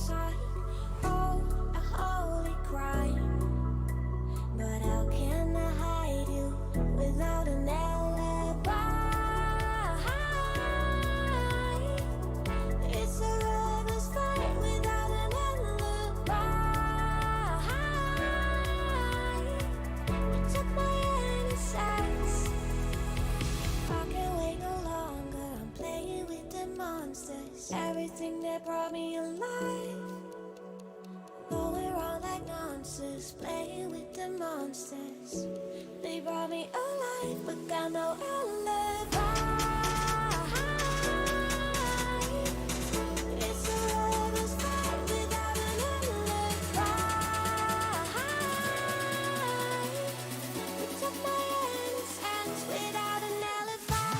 inside. Oh, a holy crime. But how can I hide you without an alibi? It's a lover's fight without an alibi. You took my innocence. I can't wait no longer. I'm playing with the monsters. Everything that brought me alive. Going around like nonsense, playing with the monsters. They brought me alive, but got no alibi. It's a lover's fight without an alibi. You took my innocence without an alibi.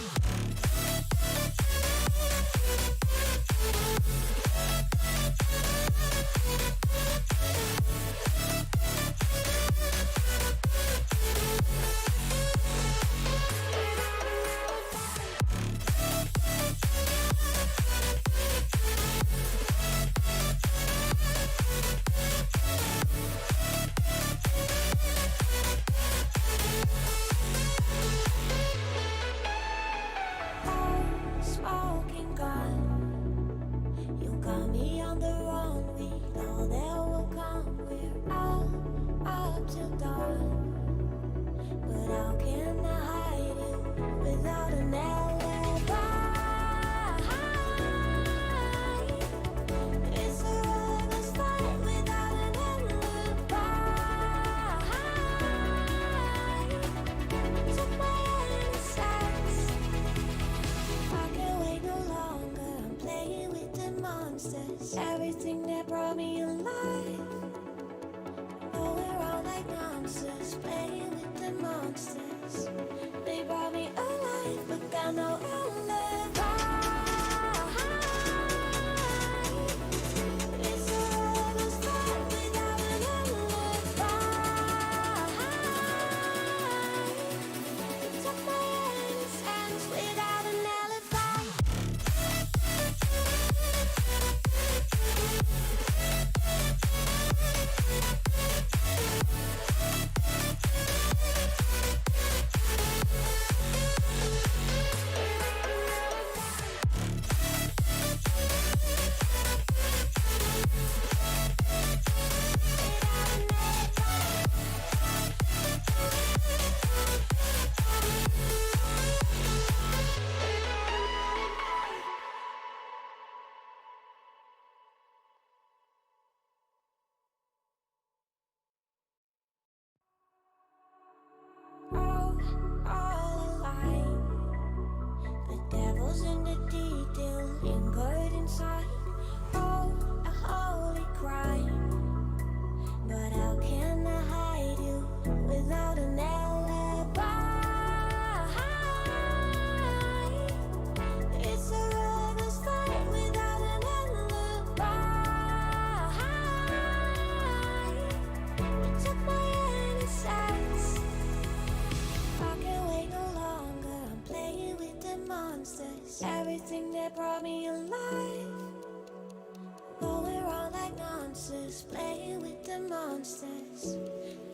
Smoking gun, you got me on the wrong. We know that will come. We're out up till dawn. But how can I hide you without an alibi? It's a lover's fight without an alibi. You took my innocence. I can't wait no longer. I'm playing with the monsters. Everything that brought me alive. Going around like nonsense, playing with the monsters. They brought me alive, but got no alibi. It's a lover's fight without an alibi. You took my innocence without an alibi. All alive. The devil's in the detail, lingered inside. Oh, a holy crime. But how can I hide you without an alibi? It's a lover's fight without an alibi. You took my innocence. I can't wait no longer. I'm playing with the monsters. Everything that brought me alive. Going around like nonsense, playing with the monsters.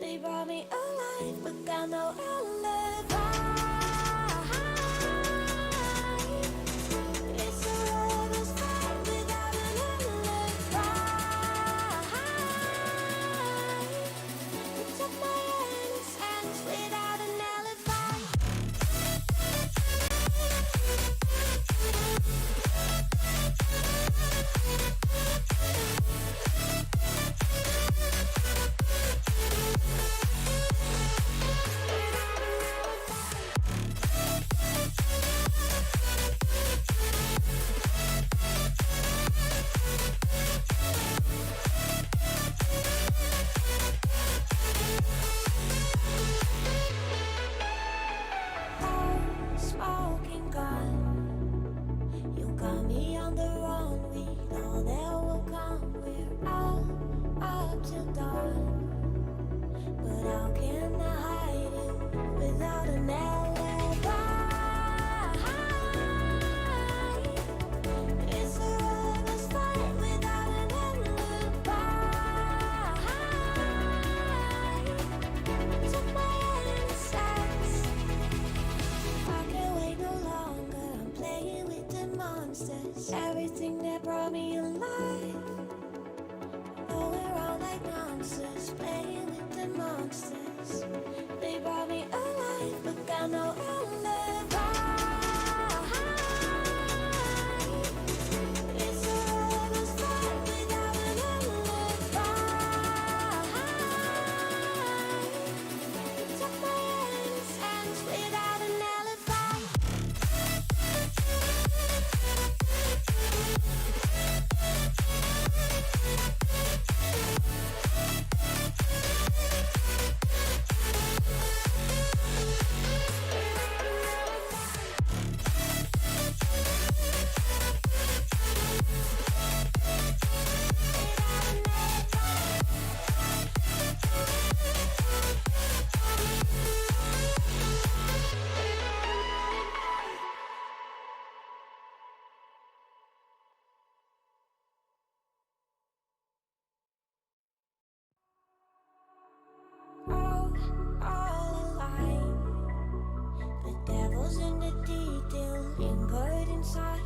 They brought me alive, but got no alibi. It's a lover's fight without an alibi. You took my innocence without an alibi. monsters, everything that brought me alive. Going around like monsters, playing with the monsters. They brought me alive, but got no alibi. It's a lover's fight without an alibi. Took my hands without an alibi. All alive. The devil's in the detail, lingered inside.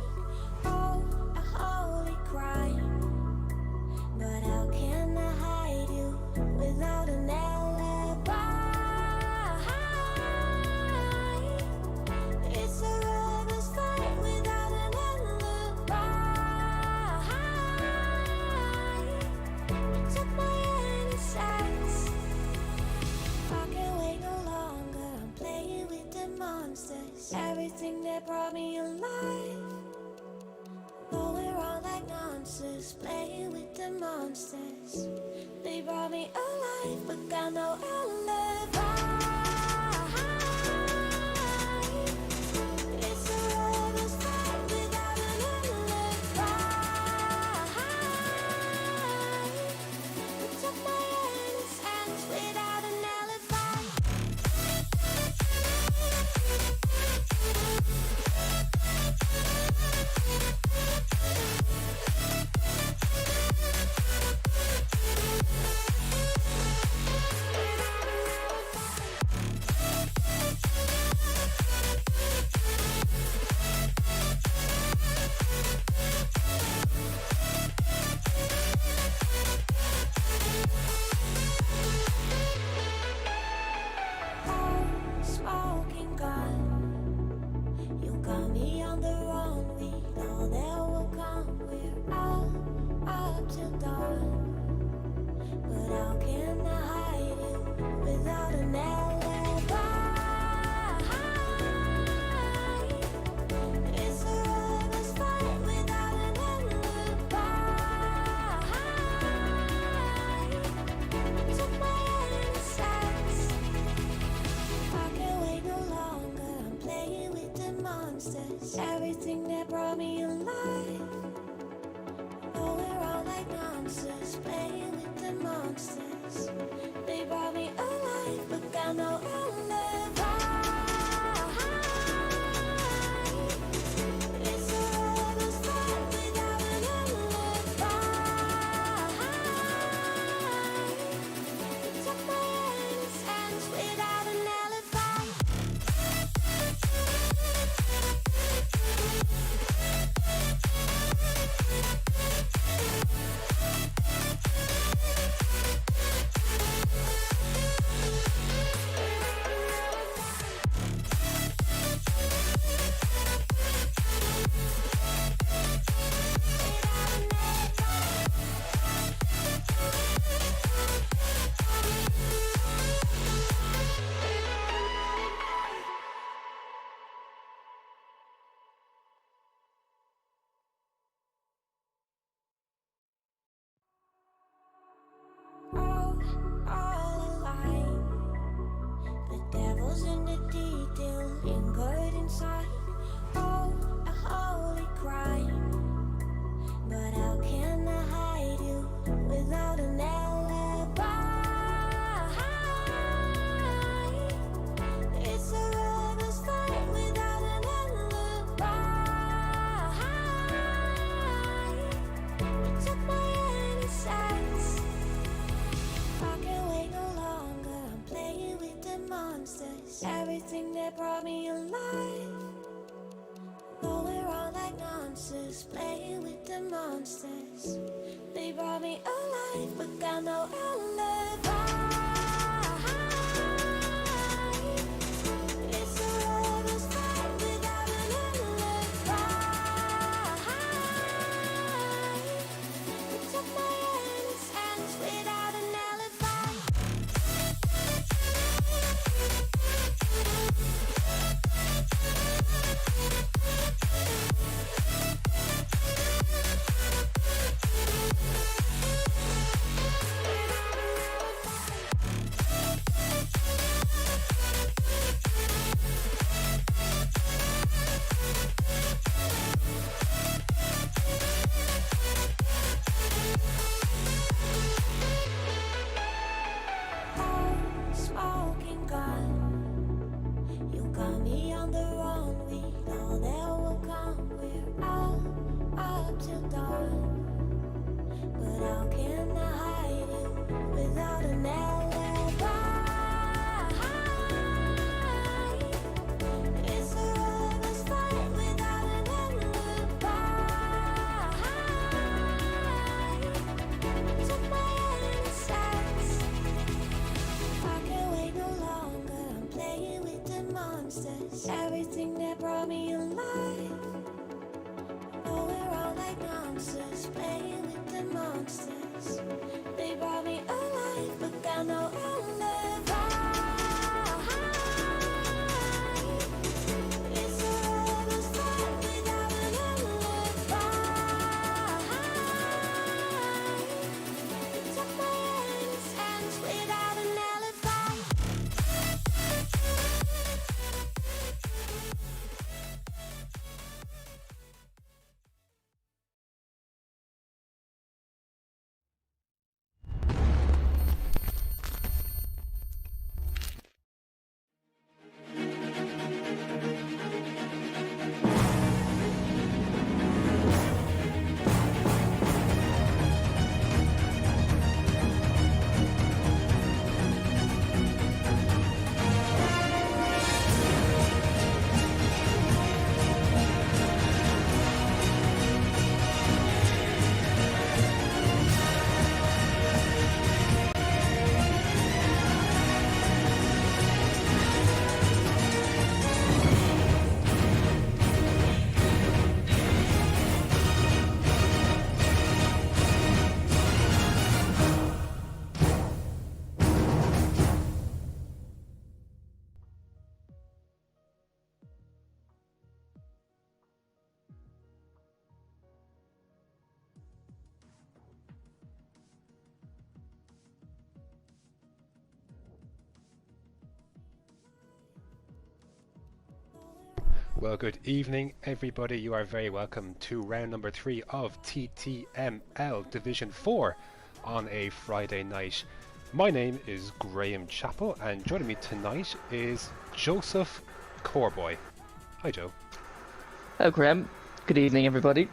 Oh, a holy crime. But how can I hide you without an alibi? It's a lover's fight without an alibi. Took my innocence. I can't wait no longer. I'm playing with the monsters, everything that brought me alive. Going around like monsters, playing with the monsters. They brought me alive, but got no alibi. It's a lover's fight without an alibi. Took my hands without an alibi. Smoking gun, you got me on the run. We know that will come. We're out up till dawn. But how can I hide you without an alibi? It's a lover's fight without an alibi. Took my innocence. I can't wait no longer. I'm playing with the monsters, everything that brought me alive. Going around like monsters, playing with the monsters. They brought me alive, but got no alibi. It's a lover's fight without an alibi. Took my hands without an alibi. All alive. The devil's in the detail, lingered inside. Oh, a holy crime. But how can I hide you without an alibi? It's a lover's fight without an alibi. Took my innocence. I can't wait no longer. I'm playing with the monsters, everything that brought me alive. Going around like monsters, playing with the monsters. They brought me alive, but got no alibi. It's a lover's fight without an alibi. Took my innocence without an alibi. Smoking gun, you got me on the run. We know that will come. We're out up till dawn, but how can I hide it without an alibi? It's a lover's fight without an alibi. Took my innocence. I can't wait no longer. I'm playing with the monsters. Everything that brought me alive. Oh, we're all like monsters, playing with the monsters. They brought me alive, but got no alibi. It's a lover's fight without an alibi. Took my innocence without an alibi. Well, good evening, everybody. You are very welcome to round number 3 of TTML Division 4 on a Friday night. My name is Graham Chappell, and joining me tonight is Joseph Corboy. Hi, Joe. Hello, Graham. Good evening, everybody.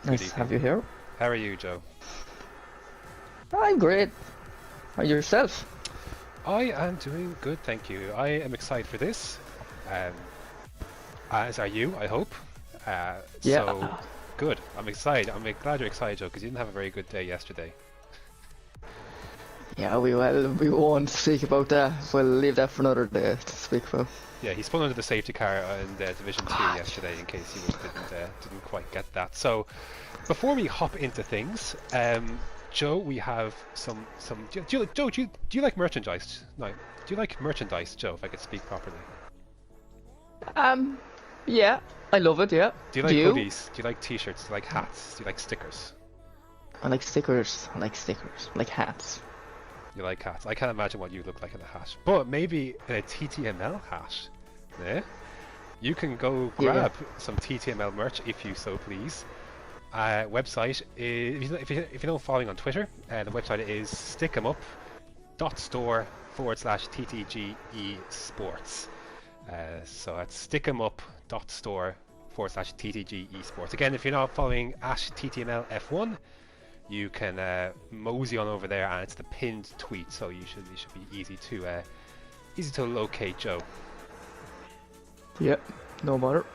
Nice evening. to have you here. How are you, Joe? I'm great. How are yourself? I am doing good, thank you. I am excited for this. As are you, I hope. Yeah. So, good. I'm excited. I'm glad you're excited, Joe, because you didn't have a very good day yesterday. Yeah, we won't speak about that. We'll leave that for another day to speak about. Yeah, he spun under the safety car in Division 2 yesterday, in case you didn't quite get that. So, before we hop into things, Joe, we have some. Do you like merchandise? No, do you like merchandise, Joe? If I could speak properly. Yeah, I love it. Yeah. Do you like hoodies? Do you like T-shirts? Do you like hats? Do you like stickers? I like stickers. I like stickers. I like hats. You like hats? I can't imagine what you look like in a hat, but maybe in a TTML hat. Yeah. You can go grab some TTML merch if you so please. Website is, if you're not following on Twitter, the website is stickemup.store/TTG Esports. So that's stickemup.store/TTG Esports. Again, if you're not following at TTML F1, you can mosey on over there, and it's the pinned tweet, so you should be easy to locate, Joe. Yep, no matter.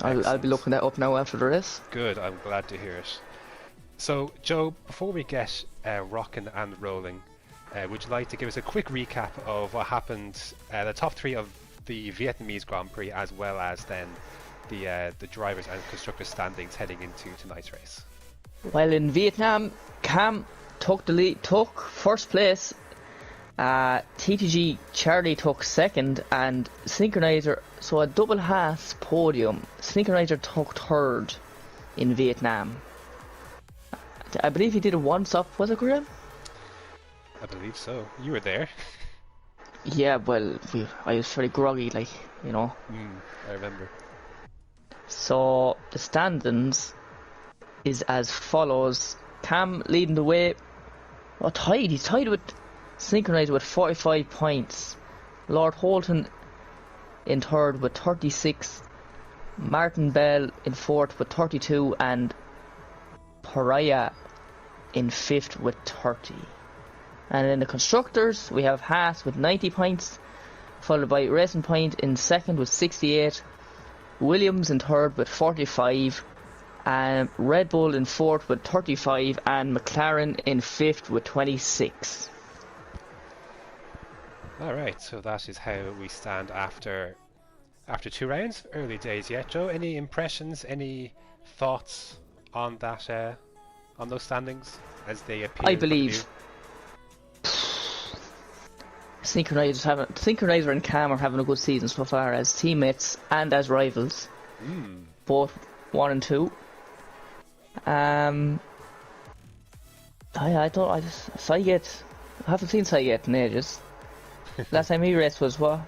I'll be Excellent. looking that up now after the race. Good, I'm glad to hear it. So, Joe, before we get rocking and rolling, would you like to give us a quick recap of what happened, the top three of the Vietnamese Grand Prix, as well as then the drivers and constructors standings heading into tonight's race? While in Vietnam, Cam took the lead, took first place. TTG Charlie took second, and Synchronizer, so a double Haas podium. Synchronizer took third in Vietnam. I believe he did a one-stop, was it, Graham? I believe so. You were there. Yeah, well, I was very groggy, like, you know. I remember. So the standings is as follows: Cam leading the way. Oh, tied. He's tied with Synchronizer with 45 points. Lord Holton in third with 36. Martin Bell in fourth with 32, and Pariah in fifth with 30. And in the constructors, we have Haas with 90 points, followed by Racing Point in second with 68. Williams in third with 45, and Red Bull in fourth with 35, and McLaren in fifth with 26. Alright, so that is how we stand after two rounds. Early days yet, Joe. Any impressions, any thoughts on that, on those standings as they appear? I believe Synchronizer and Cam are having a good season so far as teammates and as rivals, both 1 and 2. I haven't seen Saget in ages. Last time he raced was what?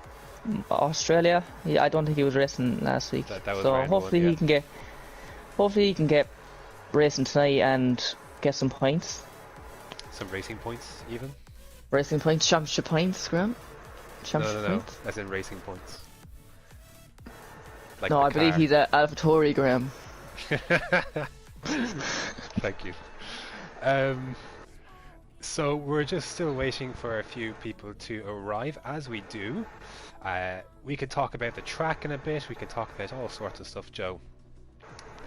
Australia? Yeah, I don't think he was racing last week. That was so round hopefully one, yeah. he can get racing tonight and get some points. Some racing points, even? Racing points, championship points, Graham? Championship No. points? As in racing points. Like No, the I believe car. he's at AlphaTauri, Graham. Thank you. So we're just still waiting for a few people to arrive. As we do, we could talk about the track in a bit. We could talk about all sorts of stuff, Joe.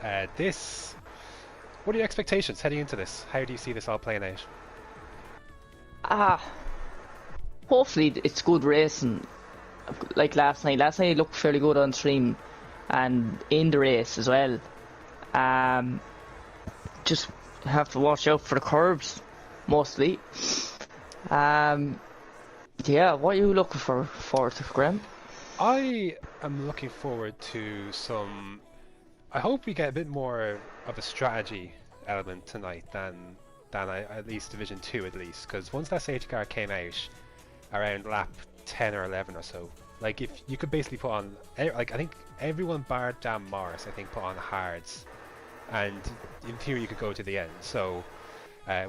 What are your expectations heading into this? How do you see this all playing out? Hopefully it's good racing. Like last night. Last night it looked fairly good on stream and in the race as well. Just have to watch out for the curves, mostly. Yeah, what are you looking forward to, Graham? I am looking forward to some. I hope we get a bit more of a strategy element tonight than at least Division 2 at least, because once that safety car came out around lap 10 or 11 or so, like if you could basically put on, like I think everyone bar Dan Morris I think put on hards, and in theory you could go to the end. So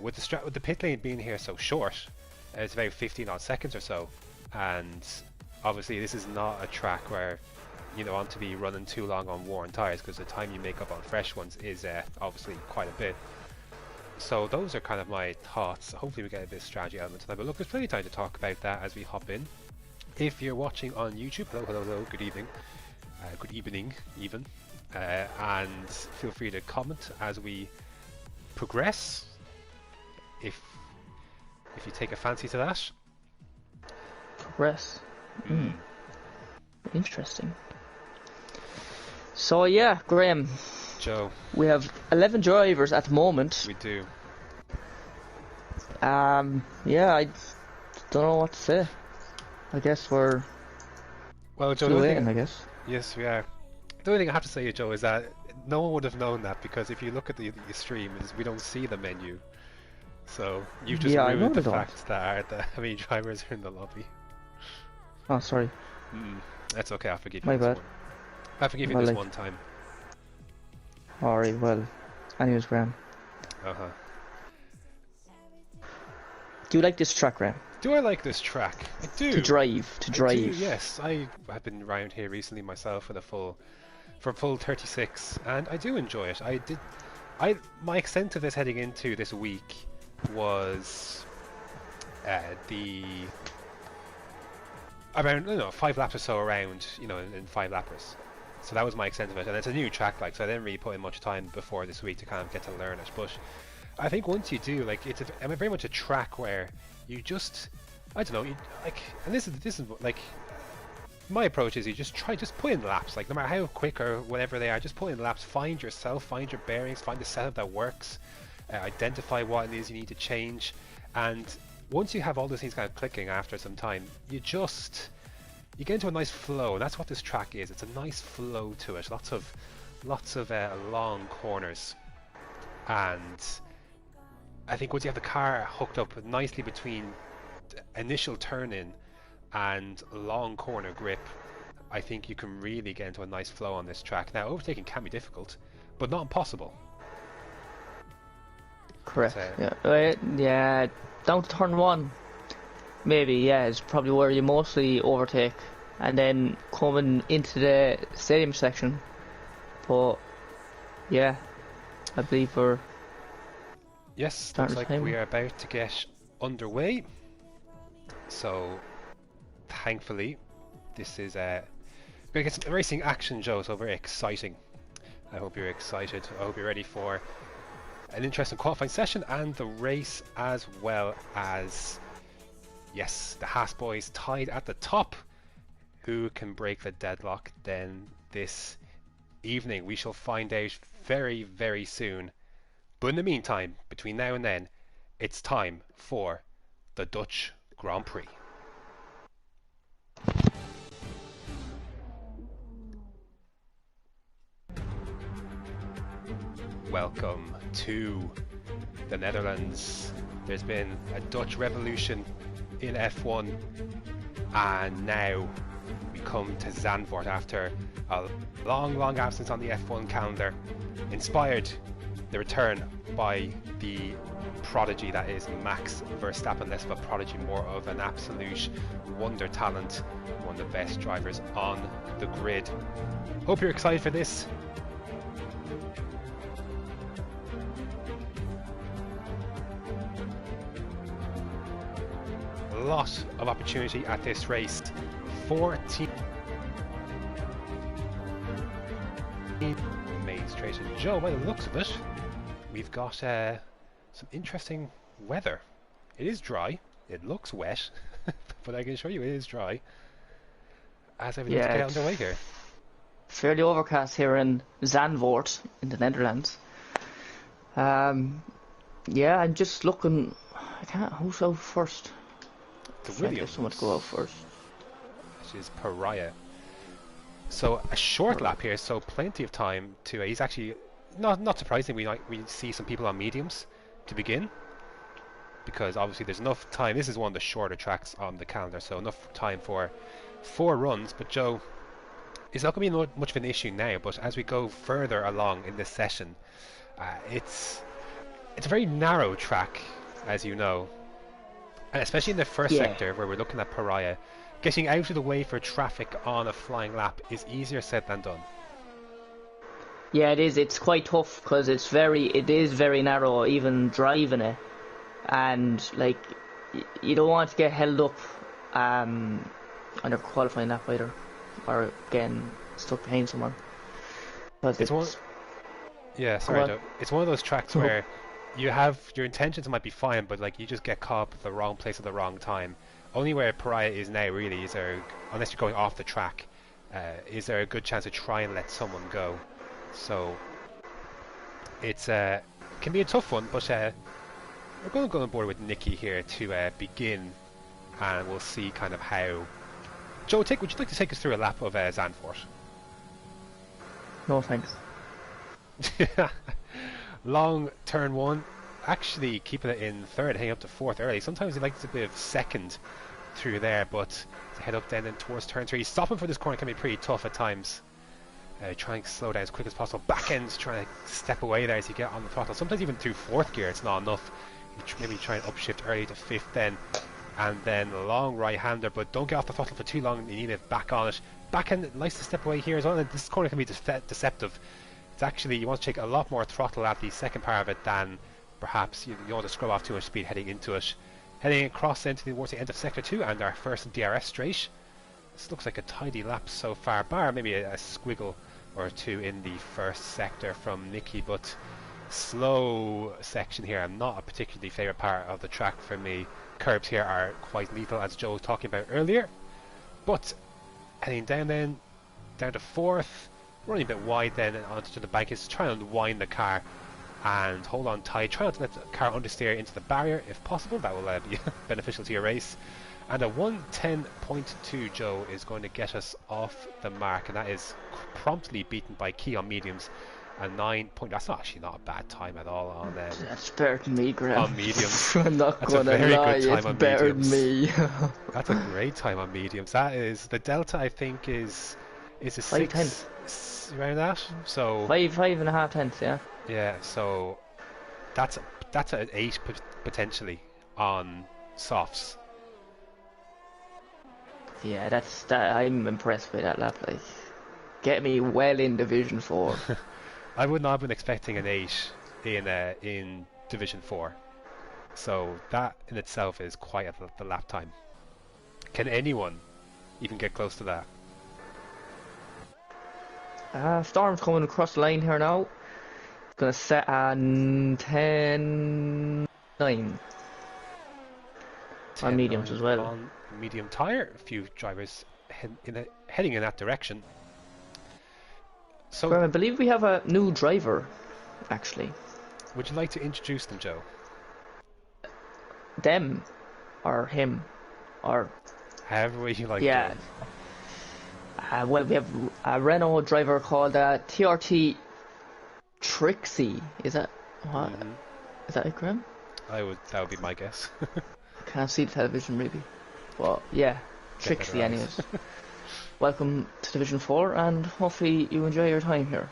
with the pit lane being here so short, it's about 15 odd seconds or so, and obviously this is not a track where you don't want to be running too long on worn tyres, because the time you make up on fresh ones is obviously quite a bit. So those are kind of my thoughts. Hopefully we get a bit of strategy element tonight, but look, there's plenty of time to talk about that as we hop in. If you're watching on YouTube, hello, good evening, good evening even, and feel free to comment as we progress, if you take a fancy to that. Progress. Interesting. So yeah, Graham, Joe, we have 11 drivers at the moment. we do. Yeah, I don't know what to say. I guess we're Well, Joe, still waiting, I guess. yes, we are. The only thing I have to say, Joe, is that no one would have known that, because if you look at the stream, we don't see the menu. So you've just Yeah, I know ruined the they don't. fact that how many drivers are in the lobby. Oh, sorry. That's okay, I'll forgive My you this bad. one. I'll forgive you Well, this like- one time. Alright, well. Anyways, Graham. Uh-huh. Do you like this track, Graham? Do I like this track? I do. To drive. I do, yes. I have been around here recently myself for full 36, and I do enjoy it. My extent to this heading into this week was around 5 laps or so around, in 5 lappers. So that was my extent of it, and it's a new track, like, so I didn't really put in much time before this week to kind of get to learn it. But I think once you do, like, I'm very much a track where you just, I don't know, you, like, and this is like, my approach is you just put in laps, like no matter how quick or whatever they are, just put in laps, find yourself, find your bearings, find the setup that works, identify what it is you need to change, and once you have all those things kind of clicking after some time, you get into a nice flow, and that's what this track is. It's a nice flow to it, lots of long corners, and I think once you have the car hooked up nicely between initial turn-in and long corner grip, I think you can really get into a nice flow on this track. Now, overtaking can be difficult, but not impossible. Correct. Yeah, down to turn 1, maybe, yeah, is probably where you mostly overtake, and then coming into the stadium section. But yeah, I believe we're yes, looks like we are about to get underway. So thankfully, this is we're gonna get some racing action, Joe. So very exciting. I hope you're excited. I hope you're ready for an interesting qualifying session and the race, as well as, yes, the Haas boys tied at the top. Who can break the deadlock then this evening? We shall find out very, very soon. But in the meantime, between now and then, it's time for the Dutch Grand Prix. Welcome to the Netherlands. There's been a Dutch revolution in F1, and now we come to Zandvoort after a long absence on the F1 calendar. Inspired the return by the prodigy that is Max Verstappen, less of a prodigy, more of an absolute wonder talent, one of the best drivers on the grid. Hope you're excited for this. A lot of opportunity at this race. 14 main straight. And Joe, by the looks of it, we've got some interesting weather. It is dry. It looks wet, but I can assure you it is dry. As everything's get underway here. Fairly overcast here in Zandvoort in the Netherlands. Yeah, I'm just looking. I can't. Who's out first? The Williams. Someone to go out first. Which is Pariah. So a short lap here, so plenty of time to. He's actually not surprising. We see some people on mediums to begin, because obviously there's enough time. This is one of the shorter tracks on the calendar, so enough time for 4 runs. But Joe, it's not going to be much of an issue now. But as we go further along in this session, it's a very narrow track, as you know. And especially in the first sector where we're looking at Pariah, getting out of the way for traffic on a flying lap is easier said than done. Yeah, it is. It's quite tough because it is very narrow, even driving it, and like you don't want to get held up on your qualifying lap either, or getting stuck behind someone. It's one of those tracks where you have your intentions might be fine, but like you just get caught up at the wrong place at the wrong time. Only where Pariah is now, really, is there, unless you're going off the track, is there a good chance to try and let someone go. So it's can be a tough one, but we're going to go on board with Nicky here to begin, and we'll see kind of how. Joe, would you like to take us through a lap of Zandvoort? No, thanks. Long turn 1, actually keeping it in third, heading up to fourth early. Sometimes he likes a bit of second through there, but to head up then towards turn 3. Stopping for this corner can be pretty tough at times. Trying to slow down as quick as possible. Back end, trying to step away there as you get on the throttle. Sometimes even through fourth gear it's not enough. Maybe try and upshift early to fifth then. And then a long right-hander, but don't get off the throttle for too long. You need it back on it. Back end likes to step away here as well, and this corner can be deceptive. It's actually, you want to take a lot more throttle at the second part of it than perhaps you want to scrub off too much speed heading into it. Heading across into towards the end of sector 2 and our first DRS straight. This looks like a tidy lap so far, bar maybe a squiggle or two in the first sector from Nicky, but slow section here. Not a particularly favourite part of the track for me. Curbs here are quite lethal, as Joe was talking about earlier. But heading down then, down to fourth, running a bit wide then onto the bank. Is trying to unwind the car and hold on tight. Try not to let the car understeer into the barrier if possible. That will be beneficial to your race. And a 1:10.2, Joe, is going to get us off the mark, and that is promptly beaten by Key on mediums. A 9 point. That's actually not a bad time at all on That's better than me, Graham. on mediums. I'm not That's gonna a very lie, good time it's on better mediums. than me. That's a great time on mediums. That is the delta. I think is a 5 6 around that. So 5.5 tenths, yeah. yeah. So that's an 8 potentially on softs. Yeah, that. I'm impressed with that lap. Like, get me well in Division 4. I would not have been expecting an 8 in Division 4. So that in itself is quite the lap time. Can anyone even get close to that? Storm's coming across the line here now. It's gonna set a 10.9 on mediums as well. On medium tyre, a few drivers heading in that direction. So, Graham, I believe we have a new driver, actually. would you like to introduce them, Joe? Them, or him, or However way you like. yeah. Joe. Well, we have a Renault driver called TRT Trixie. Is that what? Is that it, Graham? That would be my guess. Can't see the television, maybe. But yeah, Get Trixie, better eyes. anyways. Welcome to Division 4, and hopefully you enjoy your time here.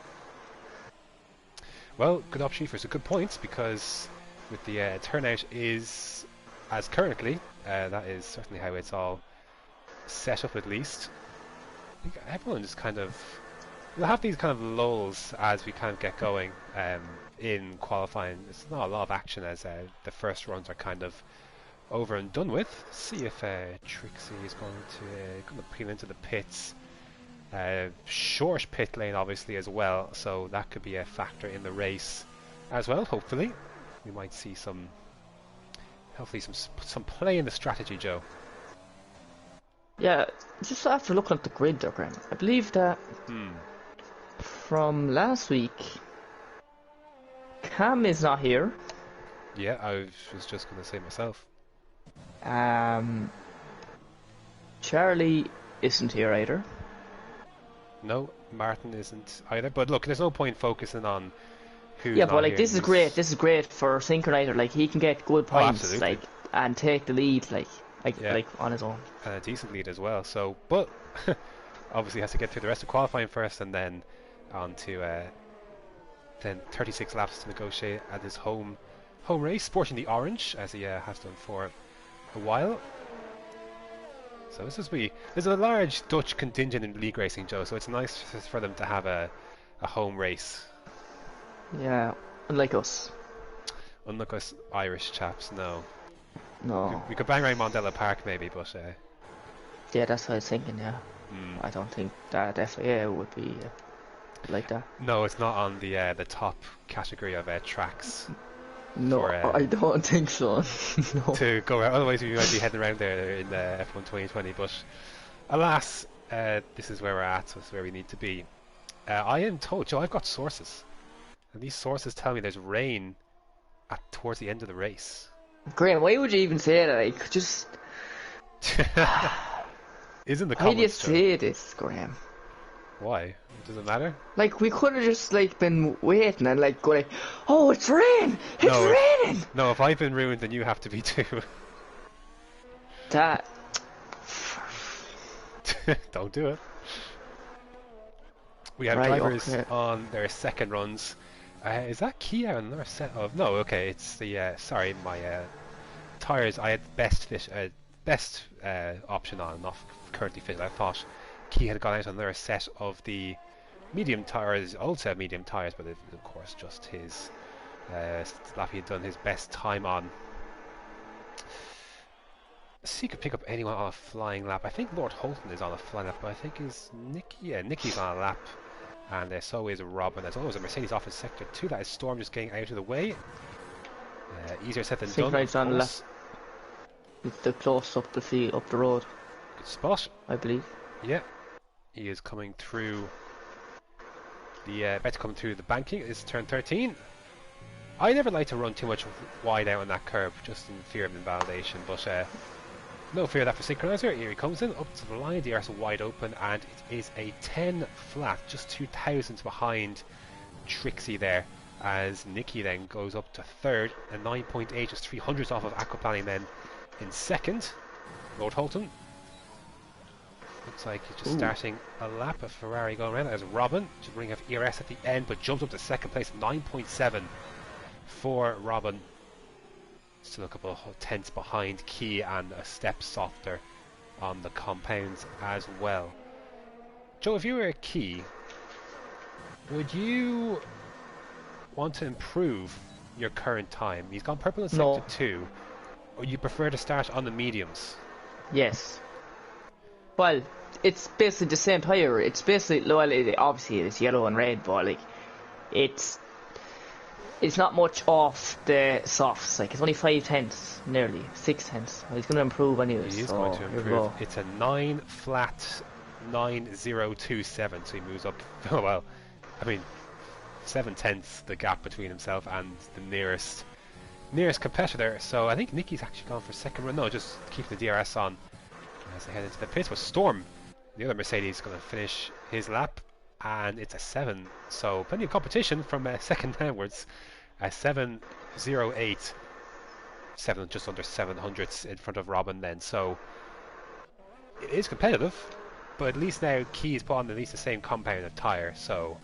Well, good opportunity for some good points, because with the turnout is as currently, that is certainly how it's all set up at least. I think everyone just kind of, we'll have these kind of lulls as we kind of get going in qualifying. There's not a lot of action as the first runs are kind of over and done with. See if Trixie is going to peel into the pits. Short pit lane obviously as well, so that could be a factor in the race as well. Hopefully we might see some play in the strategy, Joe. Yeah, just after looking at the grid there, Graham, I believe that from last week, Cam is not here. Yeah, I was just going to say myself. Charlie isn't here either. No, Martin isn't either. But look, there's no point focusing on who's Yeah, not but like here. this is great. This is great for Synchronizer. Like he can get good points, absolutely. like and take the lead, Yeah. like on his own. And a decent lead as well. So, but obviously has to get through the rest of qualifying first, and then on to then 36 laps to negotiate at his home race, sporting the orange as he has done for a while. So there's a large Dutch contingent in league racing, Joe. So it's nice for them to have a home race. Yeah, unlike us. Unlike us Irish chaps, no. No. We could bang around Mandela Park maybe, but Yeah, that's what I was thinking. Yeah, I don't think that FAA would be like that. no, it's not on the top category of tracks. No, For, I don't think so. No. To go around. Otherwise, we might be heading around there in F1 2020. But alas, this is where we're at. So this is where we need to be. I am told, Joe, I've got sources, and these sources tell me there's rain towards the end of the race. Graham, why would you even say that? Like, just Is in the why do you comments, Joe. say this, Graham? Why? Does it matter? Like, we could have just like been waiting and like going, oh, it's rain! It's No. raining! No, if I've been ruined, then you have to be too. That. Don't do it. We have Right, drivers okay. on their second runs. Is that Kia on another set of? No, okay, it's the. Sorry, my tires. I had best option on, not currently fitted. I thought Kia had gone out on another set of the medium tires, old set of medium tires, but of course just his lap he had done his best time on. See, you could pick up anyone on a flying lap. I think Lord Holton is on a flying lap, but I think is Nicky. Yeah, Nicky's on a lap And so is Robin. There's always a Mercedes off in sector 2. That is Storm just getting out of the way. Easier said than done, of Synchronized on course. It's the close up the road, Good spot. I believe. Yeah. He is coming through about to come through the banking. It's turn 13. I never like to run too much wide out on that curve, just in fear of invalidation, but no fear of that for Synchronizer. Here he comes in, up to the line, the DRS wide open, and it is a 10 flat, just 2 thousandths behind Trixie there, as Nikki then goes up to third, and 9.8, just 300s off of Aquaplaning then in second. Lord Holton. Looks like he's just starting a lap of Ferrari going around. There's Robin, just running off ERS at the end, but jumps up to second place, 9.7 for Robin. Still a couple of tenths behind Key and a step softer on the compounds as well. Joe, if you were a Key, would you want to improve your current time? He's gone purple in sector 2. Or you prefer to start on the mediums? Yes. Well, it's basically the same tyre. It's basically, well, obviously it's yellow and red, but like, it's not much off the softs. Like, it's only 5 tenths, nearly 6 tenths. He's going to improve anyway. He is going to improve. It's a 9 flat 9027, so he moves up. Oh well, I mean, 7 tenths the gap between himself and the nearest competitor. So I think Nicky's actually gone for second run. No, just keeping the DRS on as they head into the pits. With Storm, the other Mercedes, is going to finish his lap, and it's a 7. So plenty of competition from second downwards. A 7.08, 7 just under 700ths in front of Robin then. So it is competitive, but at least now Key's put on at least the same compound of tyre. So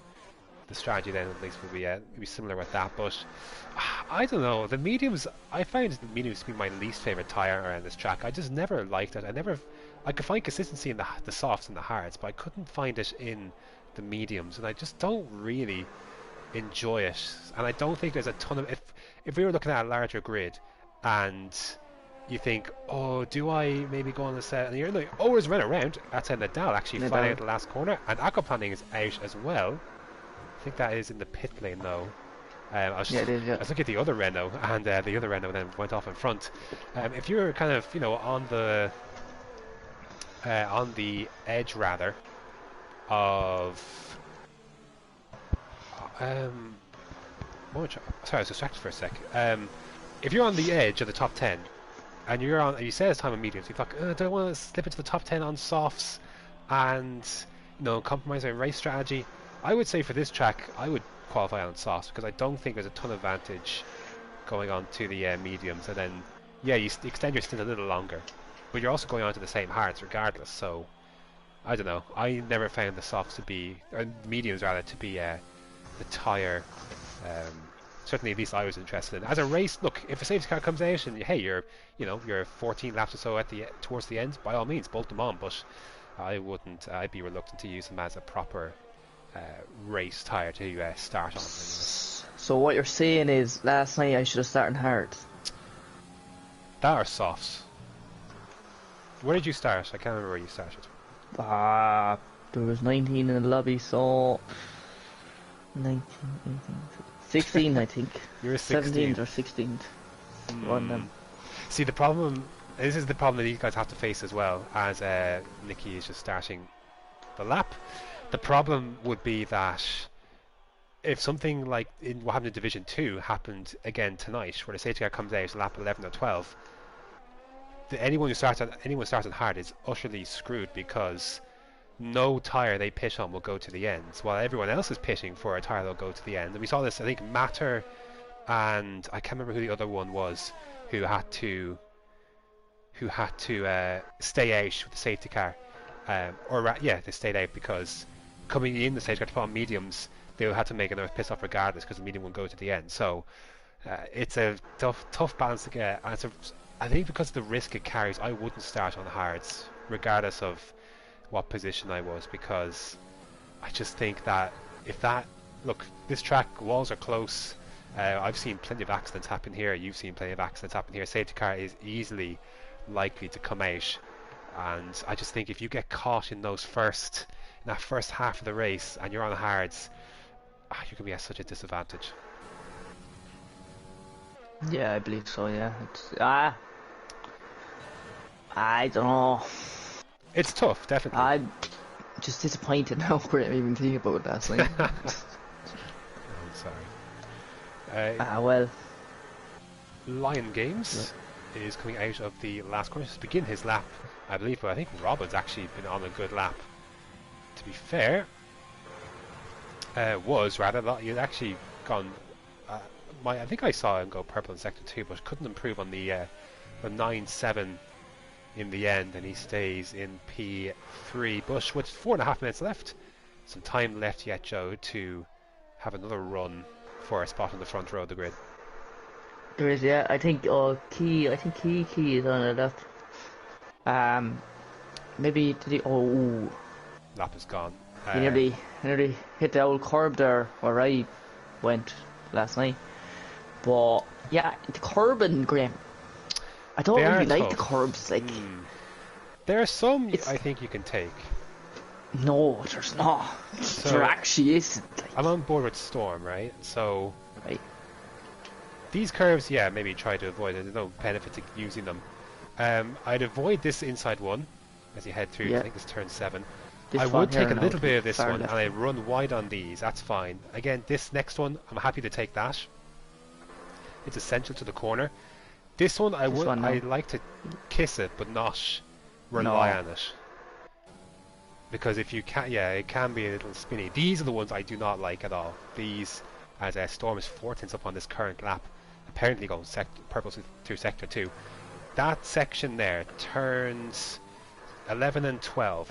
the strategy then at least will be similar with that. But I don't know, the mediums, I find the mediums to be my least favourite tyre around this track. I just never liked it. I could find consistency in the softs and the hards, but I couldn't find it in the mediums, and I just don't really enjoy it. And I don't think there's a ton of, if we were looking at a larger grid and you think, oh, do I maybe go on the set, and you're like, oh, there's run around, that's how Nadal actually flying out the last corner, and Aquaplaning is out as well. I think that is in the pit lane though. I was looking at the other Renault, and the other Renault then went off in front. If you're kind of, on the edge rather of sorry, I was distracted for a sec. If you're on the edge of the top 10 and you say it's time of mediums, you thought, do I want to slip into the top 10 on softs and compromise my race strategy? I would say for this track I would qualify on softs, because I don't think there's a ton of advantage going on to the mediums, and then you extend your stint a little longer, but you're also going on to the same hards regardless. So I don't know, I never found the softs to be, or mediums rather, to be the tyre certainly at least I was interested in. As a race, look, if a safety car comes out and hey, you're 14 laps or so towards the end, by all means bolt them on, but I wouldn't. I'd be reluctant to use them as a proper race tyre to start on. So what you're saying is, last night I should have started hard. That or softs. Where did you start? I can't remember where you started. There was 19 in the lobby, so 19, 18, 16 I think. You were 16. 17th or 16th. One of them. See, this is the problem that these guys have to face as well, as Nikki is just starting the lap. The problem would be that if something like what happened in Division 2 happened again tonight, where the safety car comes out lap 11 or 12, anyone starting hard is utterly screwed, because no tyre they pit on will go to the ends, while everyone else is pitting for a tyre that'll go to the end. And we saw this, I think, Matter, and I can't remember who the other one was, who had to stay out with the safety car, they stayed out because coming in the safety car to put on mediums, they had to make another piss off regardless, because the medium will go to the end. So it's a tough balance to get. And I think because of the risk it carries, I wouldn't start on hards regardless of what position I was, because I just think that this track, walls are close. I've seen plenty of accidents happen here. You've seen plenty of accidents happen here. Safety car is easily likely to come out, and I just think if you get caught in that first half of the race and you're on hards, you're going to be at such a disadvantage. Yeah, I believe so. Yeah, it's I don't know. It's tough, definitely. I'm just disappointed now for even thinking about it last night. I'm sorry. Well. Lion Games is coming out of the last corner to begin his lap, I believe, but I think Robin's actually been on a good lap. To be fair, he'd actually gone. I think I saw him go purple in sector 2, but couldn't improve on the 9-7 in the end, and he stays in P3. But with 4.5 minutes left, some time left yet, Joe, to have another run for a spot on the front row of the grid. There is, yeah. I think Key is on the left. Maybe did he? Oh, Lap is gone. he nearly hit the old curb there where I went last night. But yeah, the curb and Graham, I don't They really are like the tough. curbs. Like, there are some I think you can take. no, there's not. So, there actually isn't. Like, I'm on board with Storm, right? So right. these curves, yeah, maybe try to avoid it. There's no benefit to using them. I'd avoid this inside one as you head through. Yeah. I think it's turn 7. This I one would take here a little now, bit of this far one, left. and I run wide on these. That's fine. Again, this next one, I'm happy to take that. It's essential to the corner. This one, I like to kiss it, but not rely on it. Because if you can, yeah, it can be a little spinny. These are the ones I do not like at all. These, as Storm is 4 tenths up on this current lap, apparently going purple through sector 2. That section there, turns 11 and 12.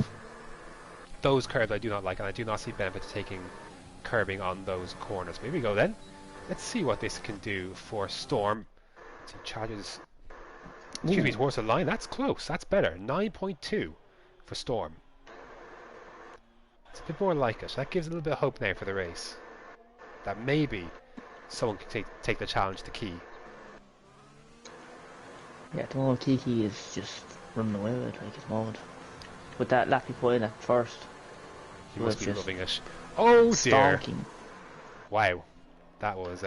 Those curves I do not like, and I do not see benefit to taking curbing on those corners. Here we go then. Let's see what this can do for Storm. Let's see, charges. Excuse me, towards the line. That's close. That's better. 9.2 for Storm. It's a bit more like it. That gives a little bit of hope now for the race. That maybe someone can take the challenge to Key. Yeah, at the moment Kiki is just running away with it, like, at the moment. With that lap he put in at first. He must be just loving it. Oh dear. stalking. Wow. That was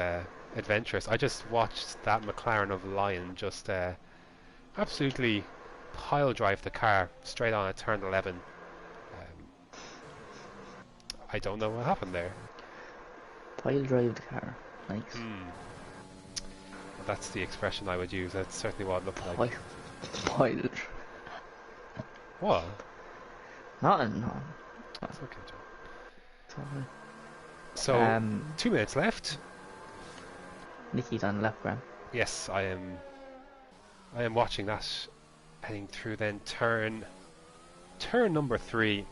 adventurous. I just watched that McLaren of Lion just absolutely pile drive the car straight on at turn 11. I don't know what happened there. Pile drive the car. Nice. Well, that's the expression I would use. That's certainly what it looked like. Pile. What? Nothing. That's okay, Joe. Sorry. So, 2 minutes left. Nicky's on the left, Graham. Yes, I am watching that heading through then turn number 3.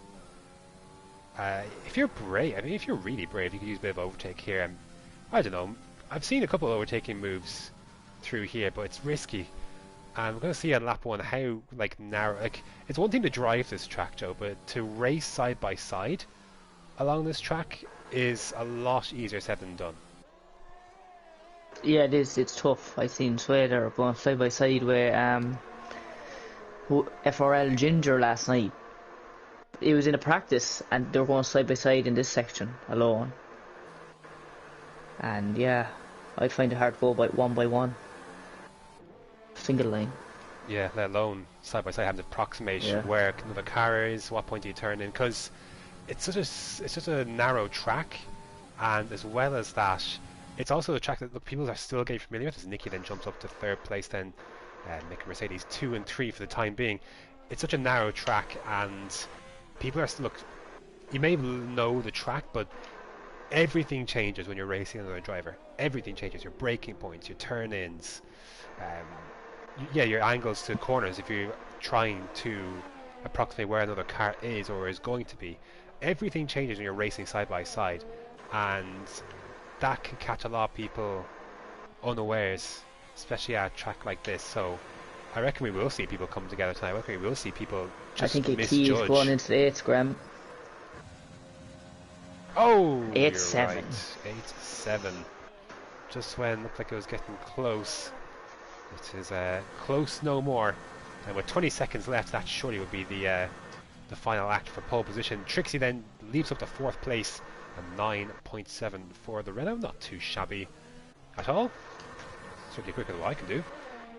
If you're brave, I mean, if you're really brave, you could use a bit of overtake here. I don't know. I've seen a couple of overtaking moves through here, but it's risky. And we're going to see on lap 1 how narrow. It's one thing to drive this track, Joe, but to race side by side along this track is a lot easier said than done. Yeah, it is. It's tough. I seen Swader going side by side with FRL Ginger last night. It was in a practice, and they were going side by side in this section alone. And yeah, I'd find it hard to go by one, single line. Yeah, let alone side by side having to approximate where another car is, what point do you turn in, because it's such a narrow track, and as well as that, it's also a track that people are still getting familiar with. As Nicky then jumps up to 3rd place, then Nick Mercedes 2 and 3 for the time being. It's such a narrow track, and people are still you may know the track, but everything changes when you're racing another driver. Everything changes. Your braking points, your turn-ins, your angles to corners. If you're trying to approximate where another car is or is going to be, everything changes when you're racing side by side, and that can catch a lot of people unawares, especially at a track like this. So I reckon we will see people come together tonight. I reckon we will see people just I think misjudge. Key is going into the 8th, Graham. Oh, 8-7. Right. 8-7. Just when it looked like it was getting close. It is close no more. And with 20 seconds left, that surely would be the the final act for pole position. Trixie then leaps up to 4th place, and 9.7 for the Renault. Not too shabby at all. Certainly quicker than what I can do.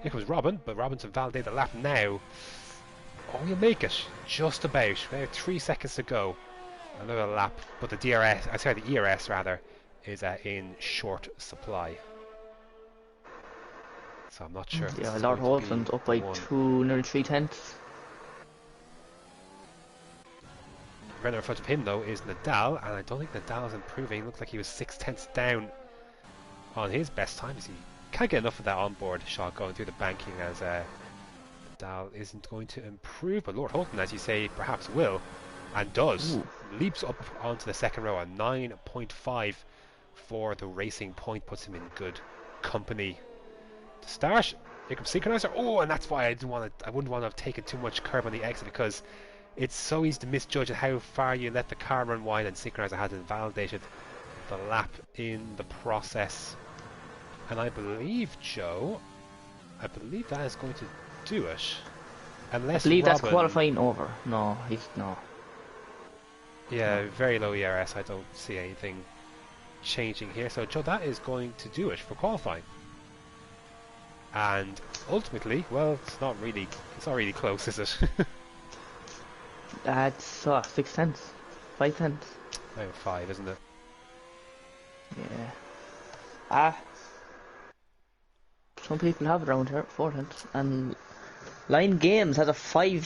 Here comes Robin, but Robin to validate the lap now. Oh, you'll make it. Just about. We have 3 seconds to go. Another lap, but the the ERS rather, is in short supply. So I'm not sure. Yeah, Lord Holtland's up by 2, nearly 3 tenths. Right in front of him though is Nadal, and I don't think Nadal's improving. Looks like he was 6 tenths down on his best time. He can't get enough of that onboard shot going through the banking, as Nadal isn't going to improve, but Lord Holton, as you say, perhaps will, and does. Ooh. Leaps up onto the second row, at 9.5 for the Racing Point, puts him in good company to start. Here comes Synchronizer. Oh, and that's why I wouldn't want to have taken too much curb on the exit, because it's so easy to misjudge how far you let the car run wide, and Synchronizer had invalidated the lap in the process. And I believe, Joe, that is going to do it. Unless I believe Robin, that's qualifying over. No, no. Yeah, very low ERS. I don't see anything changing here. So, Joe, that is going to do it for qualifying. And ultimately, well, it's not really close, is it? That's 6 tenths, 5 tenths. No, 5, isn't it? Yeah. Some people have it around here, 4 tenths. And Line Games has a 5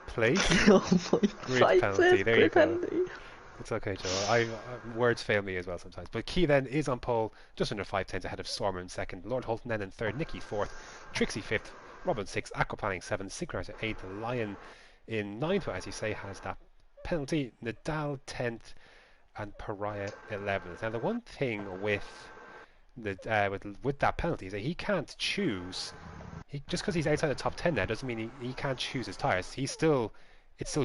Place? oh my, Grid penalty, there you go. penalty. It's okay, Joe. Words fail me as well sometimes. But Key then is on pole, just under 5 tenths ahead of Stormer in second. Lord Holton then in third, Nikki fourth, Trixie fifth, Robin sixth, Aquaplaning seventh, Synchronizer eighth, Lion in ninth, as you say, has that penalty. Nadal 10th, and Pariah 11th. Now the one thing with that penalty is that he can't choose. Just because he's outside the top 10 now doesn't mean he can't choose his tyres. It's still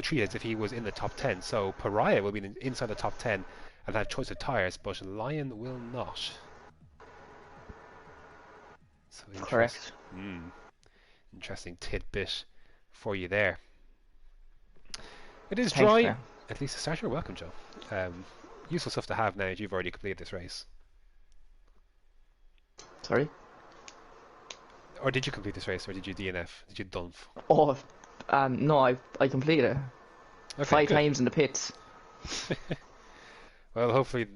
treated as if he was in the top 10. So Pariah will be inside the top 10 and have choice of tyres, but Lion will not. So Correct. Interesting tidbit for you there. It is dry. Thanks, at least the start. You're welcome, Joe. Useful stuff to have now that you've already completed this race. Sorry? Or did you complete this race, or did you DNF? Did you dunf? Oh, no, I completed it. Okay, 5 good. times in the pits. Well, hopefully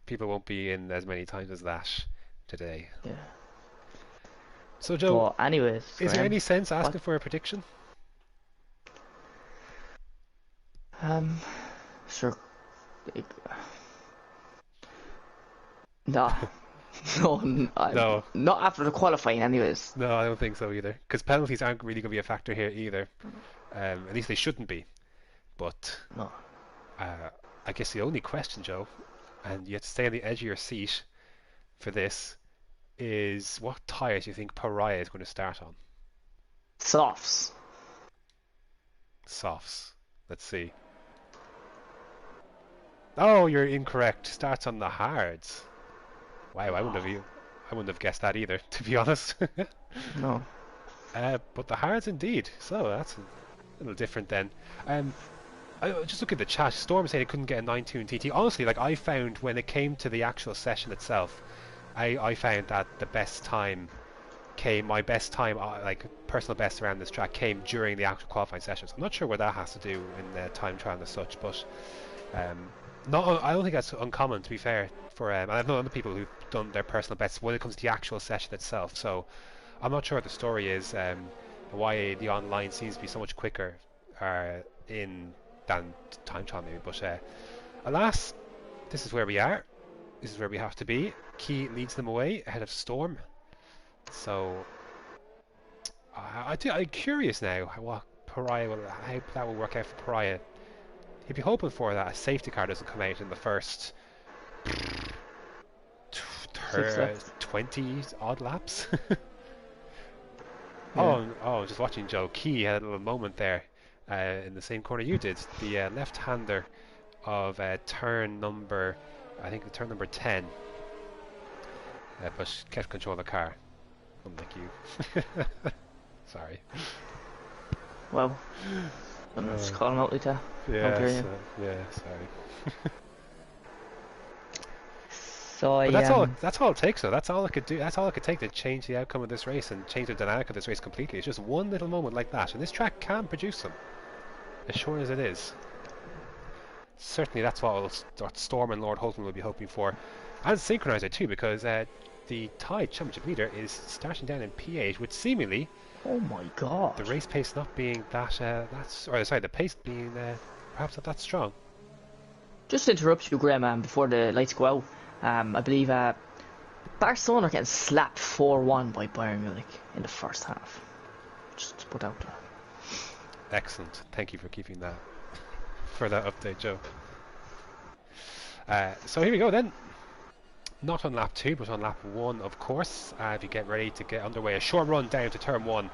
people won't be in as many times as that today. Yeah. So, Joe, But anyways, is there any sense asking for a prediction? Sure. No. No, not after the qualifying anyways. No, I don't think so either. Because penalties aren't really going to be a factor here either. At least they shouldn't be. But No. I guess the only question, Joe, and you have to stay on the edge of your seat for this, is what tyres you think Pariah is going to start on? Softs. Softs. Let's see. Oh, you're incorrect. Starts on the hards. Wow, I wouldn't have guessed that either, to be honest. No. But the hards indeed. So that's a little different then. I just look at the chat. Storm saying it couldn't get a 9.2 in TT. Honestly, like I found when it came to the actual session itself, I found that the best time my best time, like personal best around this track, came during the actual qualifying sessions. I'm not sure what that has to do in time trial and such, but I don't think that's uncommon, to be fair. And I've known other people who've done their personal best when it comes to the actual session itself. So I'm not sure what the story is, why the online seems to be so much quicker than time trial maybe. But alas, this is where we are. This is where we have to be. Key leads them away ahead of Storm. So I'm curious now how that will work out for Pariah. He'd be hoping for that a safety car doesn't come out in the first 20 odd laps. Yeah. Oh, just watching Joe. Key had a little moment there in the same corner you did. The left-hander of turn number 10, but kept control of the car. unlike you. Sorry. Well, I'm not just calling out like that. Yeah, Okay, yeah. yeah, sorry. So But that's all it takes though. That's all it could do. That's all it could take to change the outcome of this race and change the dynamic of this race completely. It's just one little moment like that, and this track can produce them, as sure as it is. Certainly that's what Storm and Lord Holton will be hoping for. And Synchronizer too, because the Tide Championship leader is starting down in P8 with seemingly Oh my god. the race pace not being the pace being perhaps not that strong. Just to interrupt you, Graham, before the lights go out, I believe Barcelona are getting slapped 4-1 by Bayern Munich in the first half. Just to put out there. Excellent. Thank you for keeping that for that update, Joe. So here we go then. Not on lap 2, but on lap 1, of course. If you get ready to get underway, a short run down to turn 1,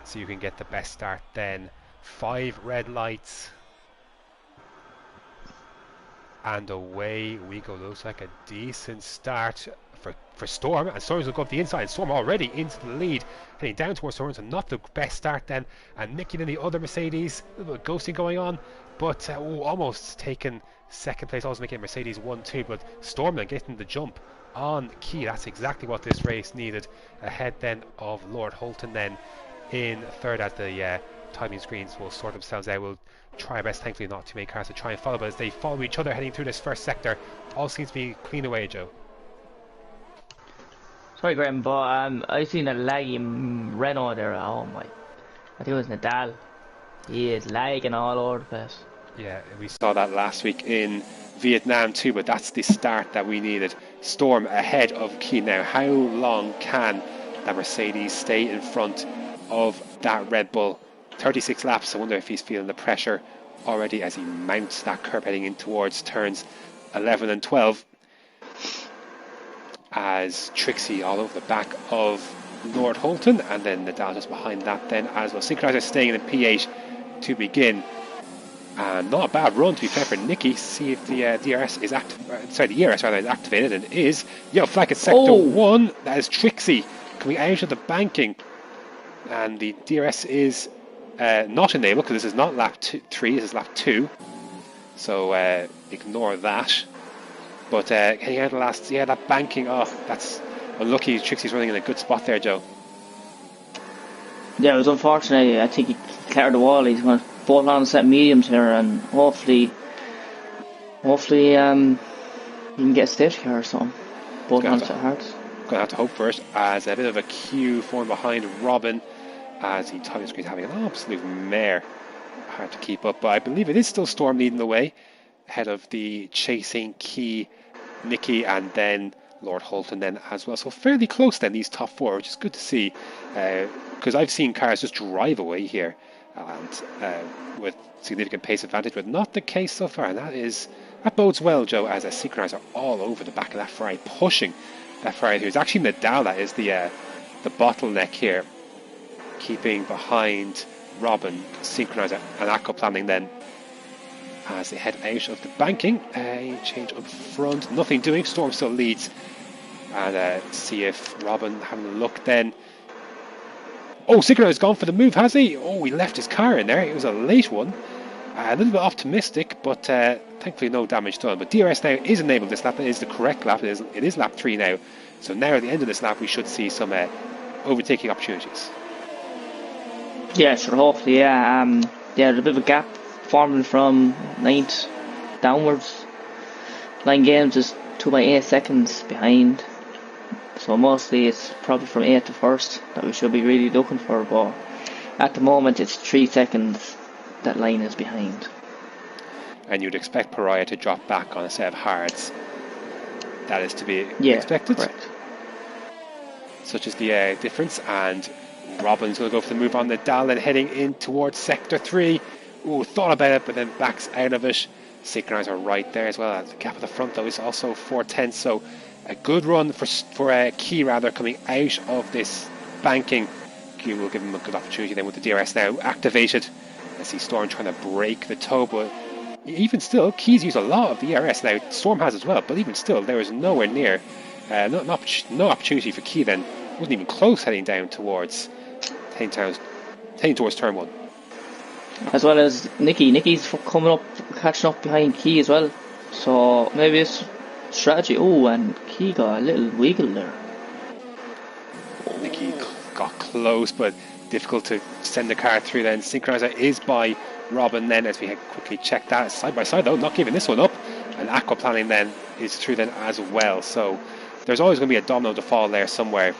so you can get the best start then. 5 red lights. And away we go. Looks like a decent start for Storm. And Storm's will go up the inside. Storm already into the lead. Heading down towards Storm, so not the best start then. And Nicky in the other Mercedes. A little bit of ghosting going on. But almost taken second place. Also making Mercedes 1-2. But Storm then getting the jump on Key. That's exactly what this race needed. Ahead then of Lord Holton then in third at the timing screens will sort themselves out. We'll try our best, thankfully not too many cars to try and follow, but as they follow each other heading through this first sector, all seems to be clean away, Joe. Sorry, Graham, but I seen a laggy Renault there. Oh my. I think it was Nadal. He is lagging all over the place. Yeah, we saw that last week in Vietnam too, but that's the start that we needed. Storm ahead of Key now. How long can that Mercedes stay in front of that Red Bull? 36 laps. I wonder if he's feeling the pressure already as he mounts that curb heading in towards turns 11 and 12. As Trixie all over the back of Lord Holton, and then Nadal just behind that then as well. Synchronizer staying in the P8 to begin. And not a bad run, to be fair, for Nicky. See if the DRS is the ERS rather is activated, and it is. Yo, flag at sector 1. That is Trixie coming out of the banking, and the DRS is not enabled because this is not lap 3. This is lap 2. So ignore that. But heading out the last, that banking. Oh, that's unlucky. Trixie's running in a good spot there, Joe. Yeah, it was unfortunate. I think he cleared the wall. He's going to bolt on a set of mediums here, and hopefully he can get a stage car or something. Bolt on a set of hards. Gonna have to hope first, as a bit of a queue formed behind Robin, as the timing screen having an absolute mare. Hard to keep up, but I believe it is still Storm leading the way, ahead of the chasing Key, Nicky, and then Lord Holton then as well. So fairly close then, these top 4, which is good to see, because I've seen cars just drive away here, and with significant pace advantage, but not the case so far, and that bodes well, Joe, as a Synchronizer all over the back of that Ferrari, pushing that Ferrari here. It's actually Nadal that is the bottleneck here, keeping behind Robin, Synchronizer, and Aqua Planning then as they head out of the banking. A change up front, nothing doing. Storm still leads, and see if Robin having a look then. Oh, Synchronizer has gone for the move, has he? Oh, he left his car in there. It was a late one. A little bit optimistic, but thankfully no damage done. But DRS now is enabled this lap. It is the correct lap. It is lap 3 now. So now at the end of this lap, we should see some overtaking opportunities. Yeah, sure, hopefully, yeah. There's a bit of a gap forming from 9th downwards. Line Games is 2.8 seconds behind. So mostly it's probably from 8th to 1st that we should be really looking for. But at the moment, it's 3 seconds that line is behind. And you'd expect Pariah to drop back on a set of hards. That is to be expected. Correct. Such is the difference. And Robin's going to go for the move on Nadal and heading in towards sector 3. Ooh, thought about it, but then backs out of it. Synchronizer right there as well. The gap at the front though is also 4/10. So a good run for Key rather coming out of this banking. Key will give him a good opportunity then with the DRS now activated. I see Storm trying to break the toe, but even still, Key's used a lot of the ERS now. Storm has as well, but even still, there is nowhere near no opportunity for Key then wasn't even close heading down towards heading towards turn 1. As well as Nicky's coming up, catching up behind Key as well. So maybe it's strategy. Oh, and Key got a little wiggle there. Nicky got close, but difficult to send the car through then. Synchronizer is by Robin then, as we quickly check that. Side by side though, not giving this one up. And Aquaplaning then is through then as well. So there's always going to be a domino to fall there somewhere.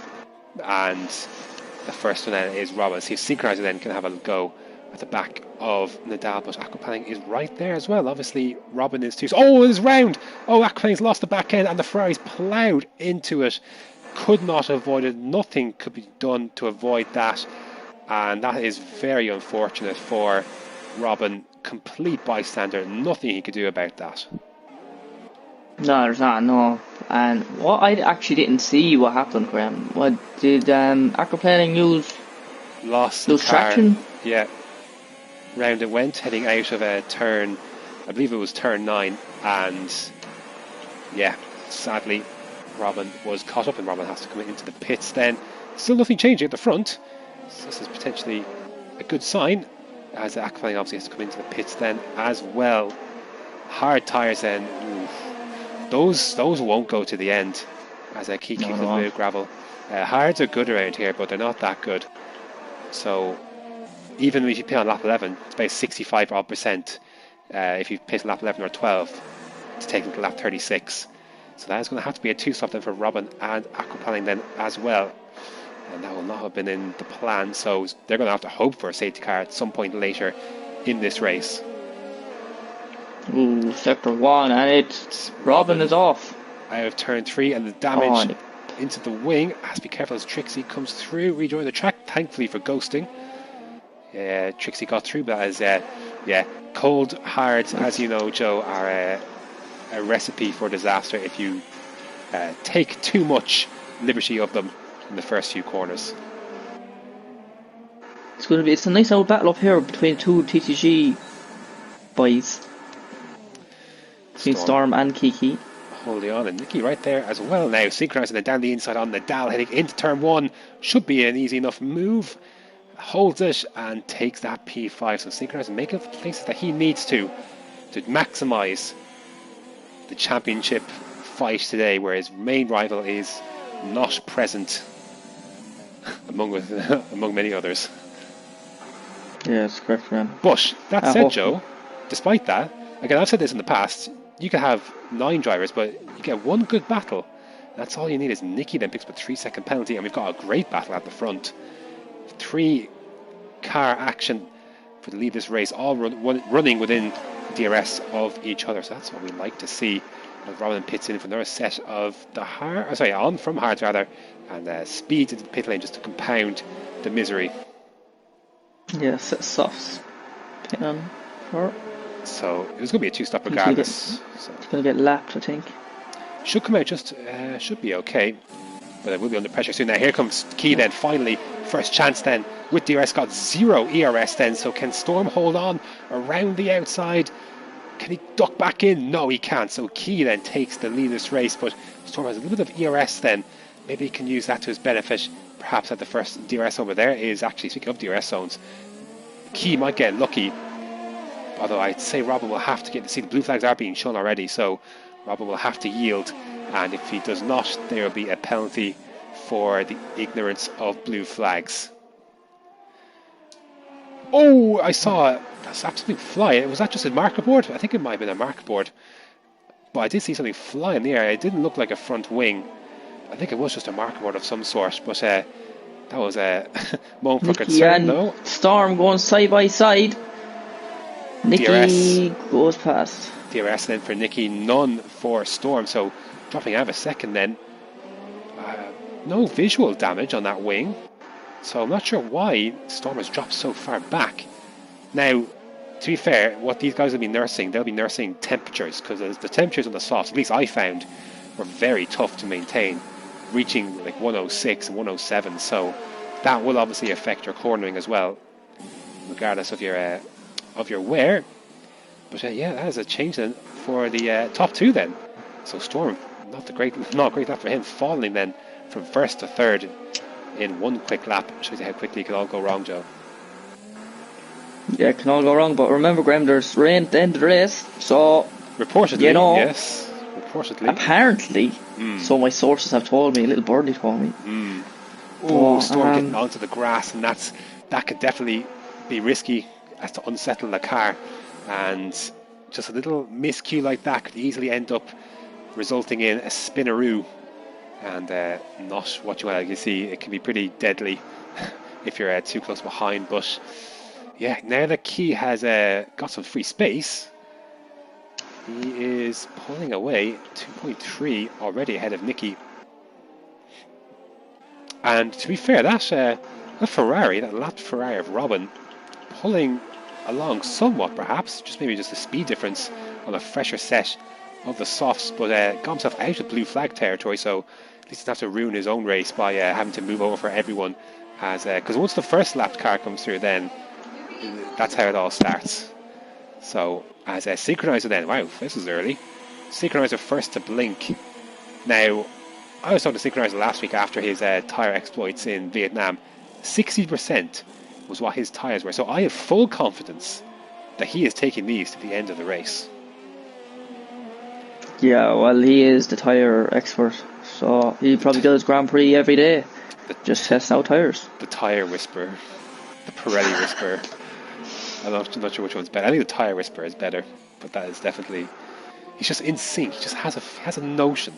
And the first one then is Robin. See if Synchronizer then can have a go at the back of Nadal, but Aquaplaning is right there as well. Obviously Robin is too. Oh, it is round. Oh, Aquaplaning's lost the back end and the Ferrari's ploughed into it. Could not avoid it. Nothing could be done to avoid that, and that is very unfortunate for Robin. Complete bystander. Nothing he could do about that. No, there's not. No. And what I actually didn't see what happened, Graham. What did Aquaplaning use? Lost lose traction. Yeah. Round it went, heading out of a turn. I believe it was turn 9, and yeah, sadly, Robin was caught up and Robin has to come into the pits then. Still nothing changing at the front. So this is potentially a good sign, as Aquaplaning obviously has to come into the pits then as well. Hard tyres then. Oof. Those won't go to the end, as I keep keeping the gravel. Hards are good around here, but they're not that good. So even if you pit on lap 11, it's about 65% if you pit on lap 11 or 12 to take them to lap 36. So that is going to have to be a 2-stop then for Robin and Aquaplaning then as well. And that will not have been in the plan, so they're going to have to hope for a safety car at some point later in this race. Ooh, sector 1, and it's Robin is off. Out of turn 3, and the damage into the wing. Has to be careful as Trixie comes through, rejoin the track, thankfully for ghosting. Yeah, Trixie got through, but as cold hards, as you know, Joe, are a recipe for disaster if you take too much liberty of them in the first few corners. It's a nice old battle up here between two TTG boys. Between Storm and Kiki. Holding on, and Nicky right there as well now. Synchronizing it down the inside on Nadal, heading into turn 1. Should be an easy enough move. Holds it and takes that P5. So Synchronizing making the places that he needs to maximise the championship fight today, where his main rival is not present among many others. Yeah, it's correct for him. But that said, Joe, despite that, again, I've said this in the past, you can have 9 drivers, but you get one good battle. That's all you need. Is Nicky then picks up a 3-second penalty, and we've got a great battle at the front. 3 car action for the lead of this race, all running within DRS of each other. So that's what we like to see. As Robin pits in for another set of from hards rather, and speeds into the pit lane just to compound the misery. Yes, it's softs. Pit on 4. So it was going to be a 2-stop regardless. It's going to get lapped, I think. Should come out should be okay, but it will be under pressure soon. Now here comes Key then, finally, first chance then, with DRS, got 0 ERS then, so can Storm hold on around the outside? Can he duck back in? No, he can't, so Key then takes the lead of this race, but Storm has a little bit of ERS then. Maybe he can use that to his benefit, perhaps at the first DRS over there is actually, speaking of DRS zones, Key might get lucky. Although I'd say Robin will have to get to see the blue flags are being shown already, so Robin will have to yield, and if he does not, there will be a penalty for the ignorance of blue flags. Oh, I saw that's absolute fly. Was that just a marker board? I think it might have been a marker board, but I did see something fly in the air. It didn't look like a front wing. I think it was just a marker board of some sort, but that was a moment for concern. No, Storm going side by side. Nicky DRS goes past. DRS then for Nicky, none for Storm, so dropping out of a second then. No visual damage on that wing, so I'm not sure why Storm has dropped so far back. Now, to be fair, what these guys will be nursing, they'll be nursing temperatures, because the temperatures on the softs, at least I found, were very tough to maintain, reaching like 106 and 107, so that will obviously affect your cornering as well, regardless of your wear. But yeah, that is a change then for the top 2 then. So Storm, not a great lap for him, falling then from first to third in one quick lap. Shows you how quickly it can all go wrong, Joe. Yeah, it can all go wrong, but remember, Graham, there's rain at the end of the race, so... Reportedly, you know, yes. Reportedly. Apparently, so my sources have told me, a little birdie told me. Oh, Storm getting onto the grass, and that could definitely be risky as to unsettle the car. And just a little miscue like that could easily end up resulting in a spinaroo. And not what you want to see. It can be pretty deadly if you're too close behind. But yeah, now that Key has got some free space, he is pulling away 2.3 already ahead of Nicky. And to be fair, that Ferrari, that lapped Ferrari of Robin, pulling along somewhat perhaps, maybe just a speed difference on a fresher set of the softs, but got himself out of blue flag territory, so at least he doesn't have to ruin his own race by having to move over for everyone, because once the first lapped car comes through, then that's how it all starts. So as a Synchronizer then, wow, this is early. Synchronizer first to blink. Now, I was talking to Synchronizer last week after his tyre exploits in Vietnam. 60% was what his tyres were, so I have full confidence that he is taking these to the end of the race. Yeah, well, he is the tyre expert, so he probably does Grand Prix every day. Just testing out tyres. The tyre whisperer. The Pirelli whisperer. I'm not sure which one's better. I think the tyre whisperer is better, but that is definitely... He's just in sync. He just has a notion.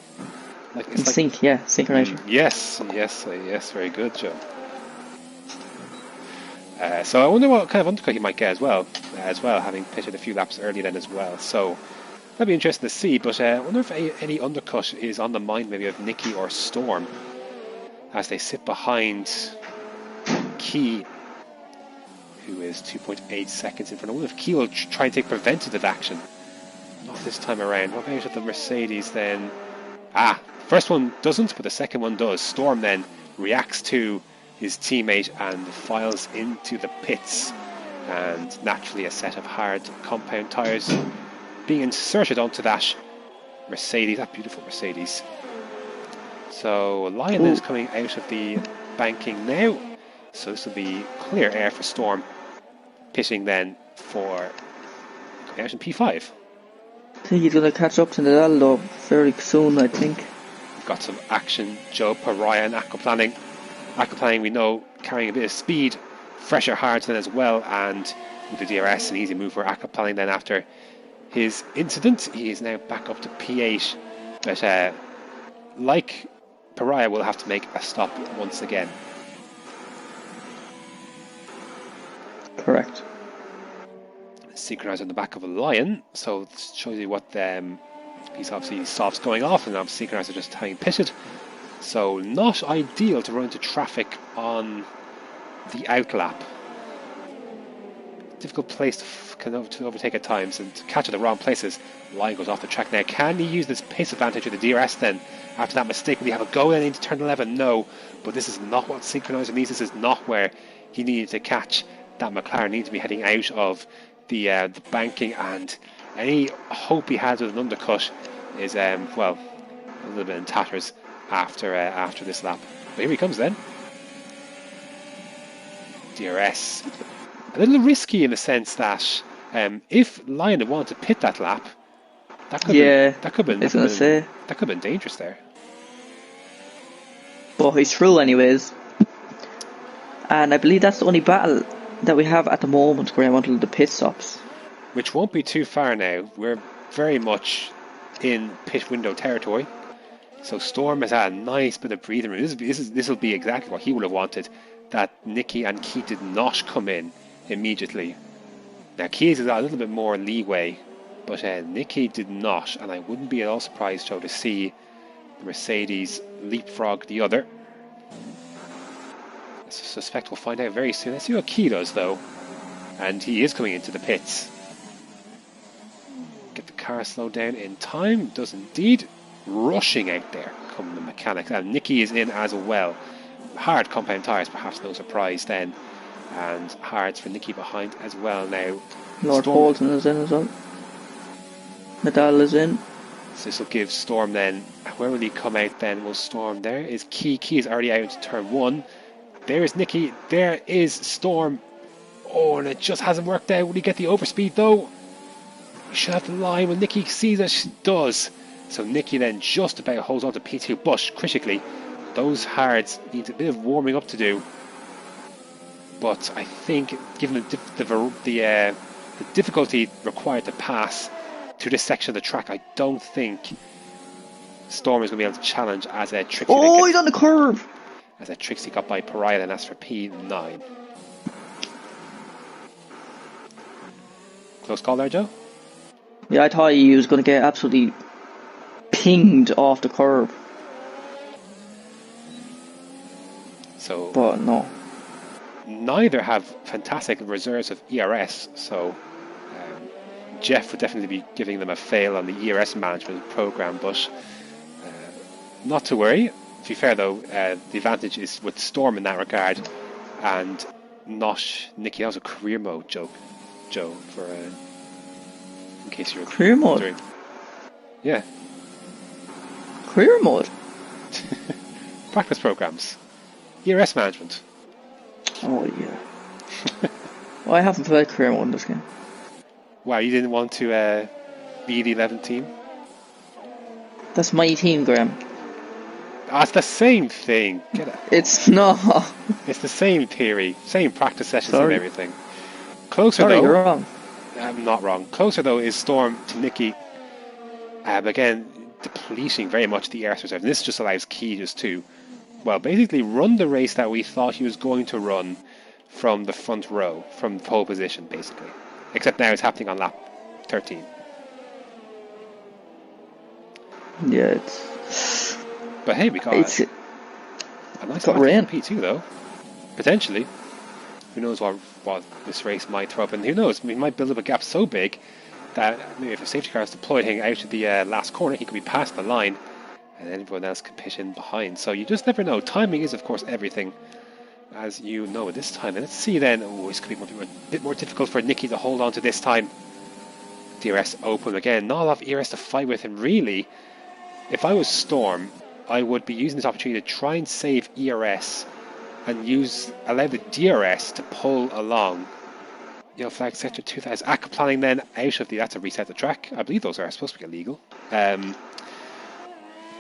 Like, it's sync, yeah, synchronizer. Yes, very good, Joe. So I wonder what kind of undercut he might get as well, having pitted a few laps early then as well. So that'd be interesting to see, but I wonder if any undercut is on the mind maybe of Nicky or Storm as they sit behind Key, who is 2.8 seconds in front. I wonder if Key will try and take preventative action. Not this time around. What about the Mercedes then? First one doesn't, but the second one does. Storm then reacts to his teammate and files into the pits. And naturally a set of hard compound tyres being inserted onto that Mercedes, that beautiful Mercedes. So Lion is coming out of the banking now. So this will be clear air for Storm. Pitting then for coming out in P5. I think he's going to catch up to Nadal though very soon, I think. We've got some action. Joe Pariah and Aquaplaning. Aquaplaning, we know, carrying a bit of speed. Fresher hards then as well, and with the DRS, an easy move for Aquaplaning then after his incident. He is now back up to P8, but like Pariah, will have to make a stop once again. Correct. Synchronized on the back of a Lion, so it shows you what he's obviously softs going off, and obviously Synchronizer just having pitted. So not ideal to run into traffic on the outlap. Difficult place to overtake at times, and to catch at the wrong places. Lion goes off the track now. Can he use this pace advantage with the DRS then? After that mistake, will he have a go then into turn 11? No, but this is not what Synchronizer needs. This is not where he needed to catch that McLaren. Needs to be heading out of the banking, and any hope he has with an undercut is a little bit in tatters after this lap. But here he comes then. DRS, a little risky in the sense that if Lion had wanted to pit that lap, that could have been dangerous there. But he's through anyways, and I believe that's the only battle that we have at the moment, Graham, until the pit stops. Which won't be too far now. We're very much in pit window territory. So Storm has had a nice bit of breathing room. This will be exactly what he would have wanted. That Nicky and Keith did not come in immediately. Now Keith has got a little bit more leeway, but Nicky did not. And I wouldn't be at all surprised, Joe, to see the Mercedes leapfrog the other. I suspect we'll find out very soon. Let's see what Key does though. And he is coming into the pits. Get the car slowed down in time. Does indeed. Rushing out there come the mechanics. And Nicky is in as well. Hard compound tyres, perhaps no surprise then. And hards for Nicky behind as well now. Lord Bolton is in as well. Nadal is in. So this will give Storm then, where will he come out then? Will Storm, there is Key. Key is already out into turn 1. There is Nicky, there is Storm. Oh, and it just hasn't worked out. Will he get the overspeed though? He should have the line when Nicky sees it, she does. So Nicky then just about holds on to P2, but critically, those hards need a bit of warming up to do. But I think, given the difficulty required to pass to this section of the track, I don't think Storm is going to be able to challenge as a Trixie. Oh, he's on the curve! As a Trixie got by Pariah, and that's for P9. Close call there, Joe? Yeah, I thought he was going to get absolutely pinged off the curb. So, but no. Neither have fantastic reserves of ERS, so Jeff would definitely be giving them a fail on the ERS management program, but not to worry. To be fair though, the advantage is with Storm in that regard, and not Nicky. That was a career mode joke, Joe, for in case you're career wondering. Mode. Yeah. Career mode. Practice programs, ERS management. Oh yeah. Well, I haven't played career mode in this game. Wow, you didn't want to be the 11th team? That's my team, Graham. Oh, it's the same thing. Get it. It's not. It's the same theory, same practice sessions Sorry. and everything. Closer Sorry, though. you're wrong. I'm not wrong. Closer though is Storm to Nicky. Again, depleting very much the ERS reserve. And this just allows Key just to, well, basically run the race that we thought he was going to run from the front row, from pole position, basically. Except now it's happening on lap 13. Yeah, it's. But hey, we got a nice rain. P2 though. Potentially. Who knows what this race might throw up, and who knows, we might build up a gap so big that maybe if a safety car is deployed heading out to the last corner, he could be past the line and everyone else could pitch in behind. So you just never know. Timing is of course everything, as you know at this time. And let's see then, oh, this could be a bit more difficult for Nicky to hold on to this time. DRS open again, not a lot of ERS to fight with, and really, if I was Storm, I would be using this opportunity to try and save ERS and allow the DRS to pull along. Yellow flag sector 2000. Aquaplaning then out of that's a reset the track. I believe those are supposed to be illegal.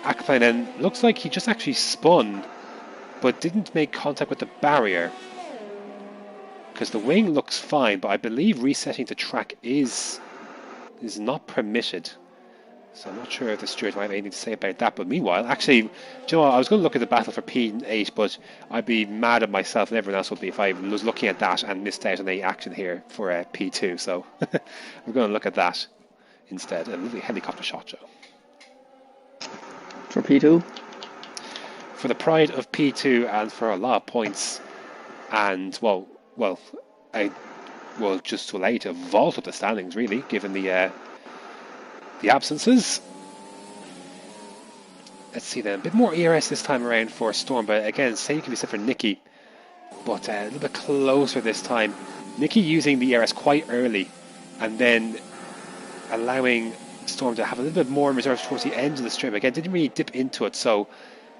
Aquaplaning then looks like he just actually spun, but didn't make contact with the barrier. Because the wing looks fine, but I believe resetting the track is not permitted. So I'm not sure if the steward might have anything to say about that. But meanwhile, actually, do you know what? I was going to look at the battle for P8, but I'd be mad at myself and everyone else would be if I was looking at that and missed out on any action here for P2. So we're going to look at that instead. A lovely helicopter shot, Joe. For P2? For the pride of P2 and for a lot of points. And, well, just to allow you to vault up the standings, really, given the absences. Let's see then, a bit more ERS this time around for Storm, but again, same can be said for Nicky, but a little bit closer this time. Nicky using the ERS quite early, and then allowing Storm to have a little bit more in reserve towards the end of the strip. Again, didn't really dip into it, so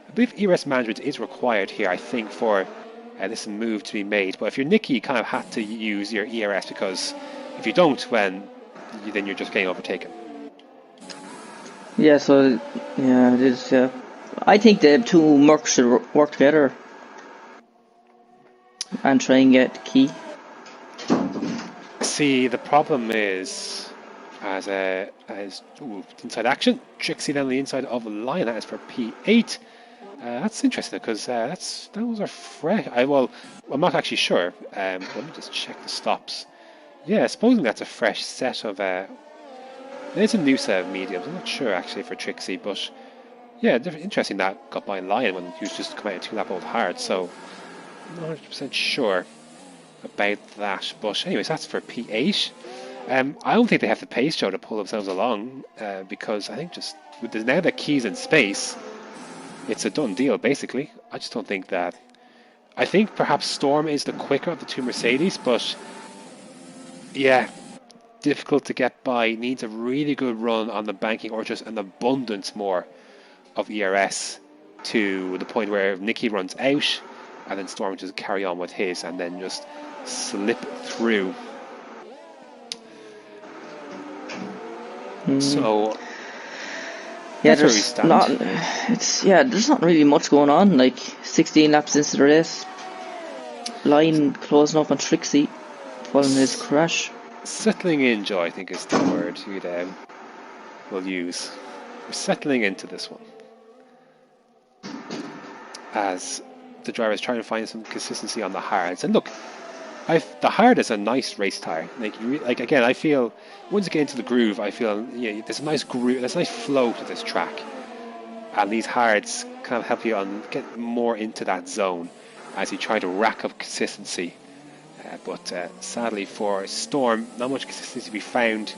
I believe ERS management is required here, I think, for this move to be made. But if you're Nicky, you kind of have to use your ERS, because if you don't, then you're just getting overtaken. Yeah, so, yeah, it is, I think the two mercs should work together and try and get Key. See, the problem is, as inside action, Trixie down the inside of Lion, that is for P8. That's interesting, because those are fresh. I'm not actually sure. Let me just check the stops. Yeah, supposing that's a fresh set of... It's a new set of mediums. I'm not sure actually for Trixie, but yeah, interesting that got by Lion when he was just coming out 2-lap old hard. So I'm not 100% sure about that. But anyways, that's for P8. I don't think they have the pace, Joe, to pull themselves along because I think just with now that Key's in space, it's a done deal basically. I just don't think that. I think perhaps Storm is the quicker of the two Mercedes, but yeah. difficult to get by, needs a really good run on the banking or just an abundance more of ERS to the point where Nicky runs out and then Storm just carry on with his and then just slip through. So yeah, that's where we stand. there's not really much going on. Like 16 laps into the race, line closing up on Trixie following his crash. Settling in, Joe, I think is the word we'll use. We're settling into this one as the driver is trying to find some consistency on the hards. And look, the hard is a nice race tire. Like again, I feel once you get into the groove, I feel there's a nice groove, there's a nice flow to this track, and these hards kind of help you get more into that zone as you try to rack up consistency. But sadly for Storm, not much consistency to be found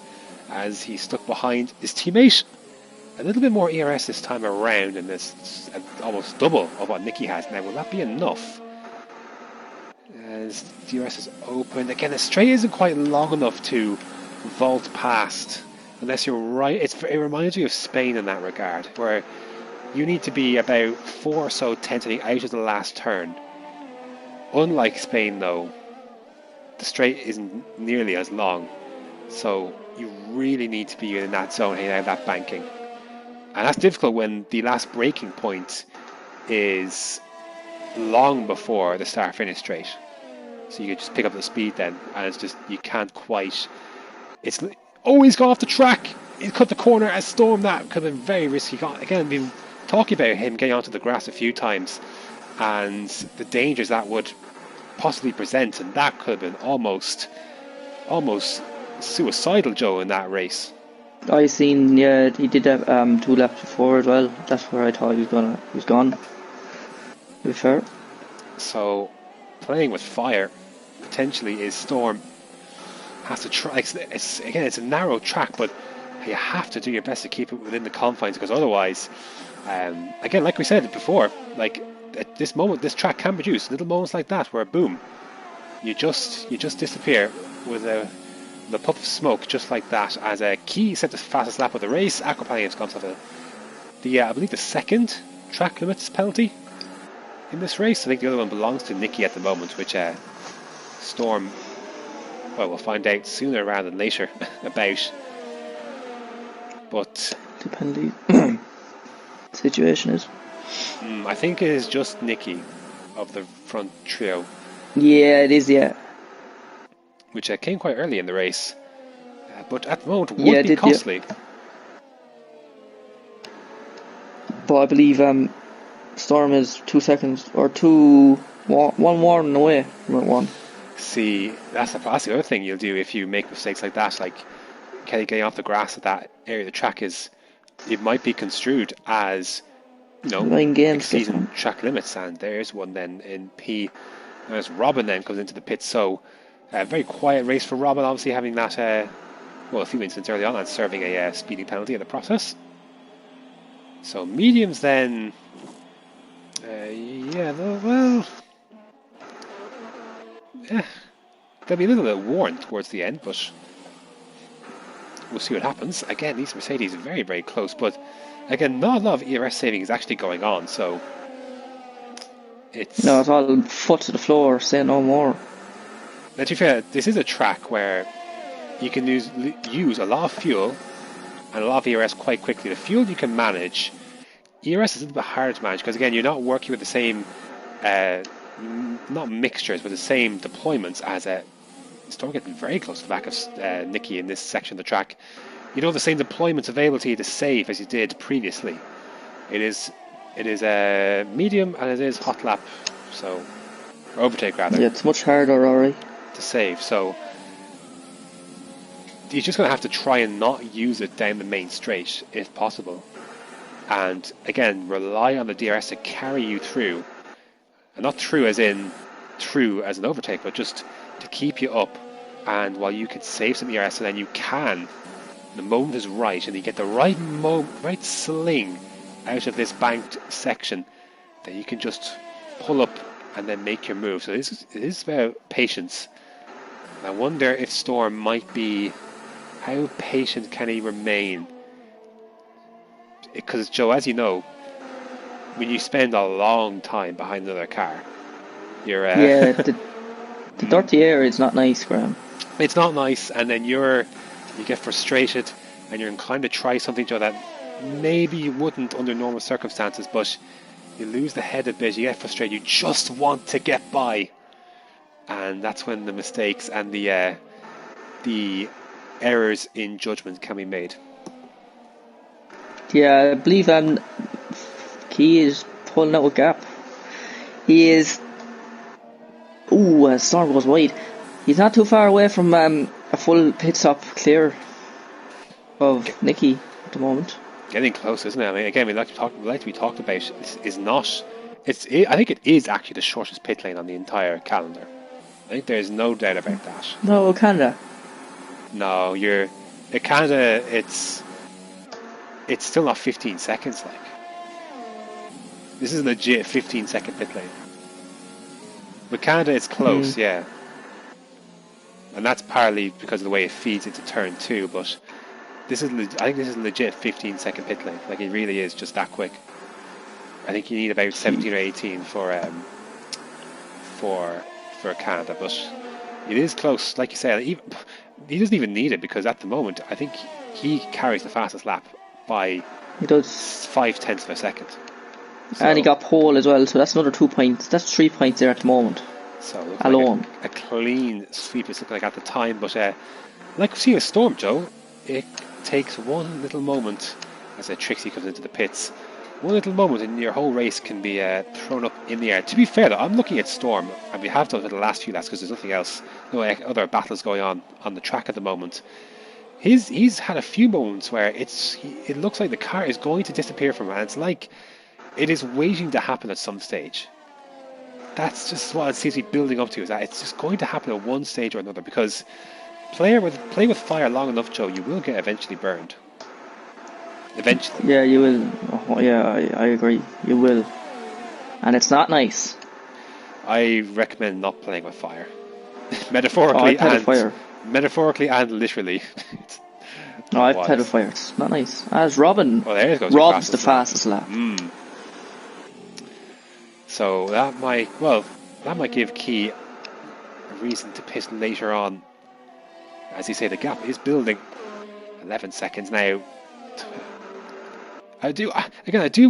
as he's stuck behind his teammate. A little bit more ERS this time around, and this almost double of what Nicky has now. Will that be enough? As DRS is open again, the straight isn't quite long enough to vault past, unless you're right. It reminds me of Spain in that regard, where you need to be about 4 or so tenths out of the last turn. Unlike Spain, though, the straight isn't nearly as long, so you really need to be in that zone, hanging out of that banking. And that's difficult when the last braking point is long before the start-finish straight. So you can just pick up the speed then, and it's just, you can't quite... He's gone off the track! He cut the corner as Storm. That could have been very risky. Again, I've been talking about him getting onto the grass a few times, and the dangers that would possibly present, and that could have been almost suicidal, Joe, in that race. I seen, yeah, he did that 2 laps before as well. That's where I thought he was gone. To be fair. So, playing with fire potentially is Storm. Has to try. It's a narrow track, but you have to do your best to keep it within the confines, because otherwise, again, like we said before, like at this moment, this track can produce little moments like that where boom, you just disappear with the puff of smoke, just like that. As a Key set the fastest lap of the race, Aquaplaning has gone to I believe the second track limits penalty in this race. I think the other one belongs to Nicky at the moment, which Storm, well, we'll find out sooner rather than later about. But depending situation is. I think it is just Nicky of the front trio. Yeah, it is. Yeah. Which came quite early in the race, but at the moment would be costly. Yeah. But I believe Storm is 2 seconds or 1 warning away from one. See, that's the other thing you'll do if you make mistakes like that, like getting off the grass at that area of the track it might be construed as, exceeding track limits, and there's one then in P. As Robin then comes into the pit, so a very quiet race for Robin, obviously having that, a few incidents early on and serving a speeding penalty in the process. So mediums then, they'll be a little bit worn towards the end, but we'll see what happens. Again, these Mercedes are very, very close, but again, not a lot of ERS saving is actually going on, so it's all foot to the floor, say no more. Now, to be fair, this is a track where you can use a lot of fuel and a lot of ERS quite quickly. The fuel you can manage. ERS is a little bit hard to manage because, again, you're not working with the same, not mixtures, but the same deployments as Storm getting very close to the back of Nicky in this section of the track. You don't have the same deployments available to you to save as you did previously. It is a medium and it is hot lap, so or overtake rather. Yeah, it's much harder, alright, to save. So you're just going to have to try and not use it down the main straight if possible, and again rely on the DRS to carry you through, and not through as in through as an overtake, but just to keep you up. And while you can save some ERS, and then you can, the moment is right, and you get the right sling out of this banked section, that you can just pull up and then make your move. So it is about patience. I wonder if Storm might be how patient can he remain? Because, Joe, as you know, when you spend a long time behind another car, you're... Yeah, the dirty air is not nice, Graham. It's not nice, and then you get frustrated, and you're inclined to try something, Joe, that maybe you wouldn't under normal circumstances, but you lose the head a bit, you get frustrated, you just want to get by. And that's when the mistakes and the errors in judgment can be made. Yeah, I believe Key is pulling out a gap. He is... Ooh, Storm goes wide. He's not too far away from a full pit stop clear of Nicky at the moment. Getting close, isn't it? I mean, again, like we talked about, is not... I think it is actually the shortest pit lane on the entire calendar. I think there's no doubt about that. No, Canada. No, Canada, it's still not 15 seconds, like. This is legit 15-second pit lane. With Canada, it's close, yeah. And that's partly because of the way it feeds into turn 2, but I think this is legit 15-second pit lane. Like, it really is just that quick. I think you need about 17 or 18 for Canada, but it is close. Like you said, he doesn't even need it, because at the moment, I think he carries the fastest lap by... He does. 0.5 of a second. So, and he got pole as well, so that's another 2 points. That's 3 points there at the moment. So alone. Like a clean sweep it's looking like at the time, but like we see a Storm, Joe, it takes one little moment as Trixie comes into the pits. One little moment and your whole race can be thrown up in the air. To be fair though, I'm looking at Storm, and we have done it the last few laps because there's nothing else, no other battles going on the track at the moment. He's had a few moments where it looks like the car is going to disappear from him, and it's like it is waiting to happen at some stage. That's just what it seems to be building up to, is that it's just going to happen at one stage or another, because play with fire long enough, Joe, you will get eventually burned. Eventually. Yeah, you will. Oh, yeah, I agree. You will. And it's not nice. I recommend not playing with fire. Metaphorically and literally. I've played with fire. It's not nice. As Robin. Well, there it goes. Rob's the fastest lap. So that might give Key a reason to pit later on. As you say, the gap is building. 11 seconds now. I do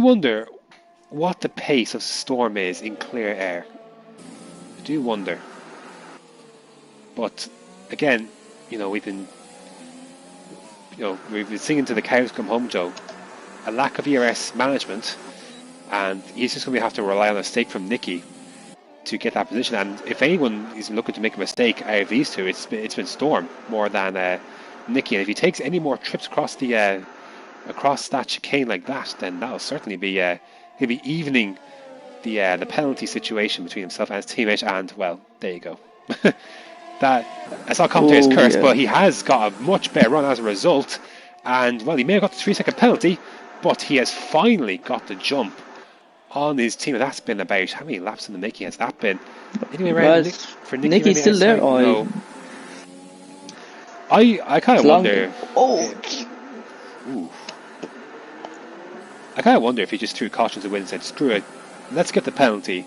wonder what the pace of Storm is in clear air. I do wonder. But again, we've been singing to the cows come home, Joe. A lack of ERS management, and he's just going to have to rely on a mistake from Nicky to get that position. And if anyone is looking to make a mistake out of these two, it's been Storm more than Nicky. And if he takes any more trips across that chicane like that, then that'll certainly be he'll be evening the penalty situation between himself and his teammate. And well, there you go. That's not commentator's curse, but he has got a much better run as a result. And well, he may have got the 3-second penalty, but he has finally got the jump on his team. That's been about, how many laps in the making has that been? Anyway, around for Nicky, Nicky's still there. No. I kind of wonder. I kind of wonder if he just threw caution to the wind and said, "Screw it, let's get the penalty,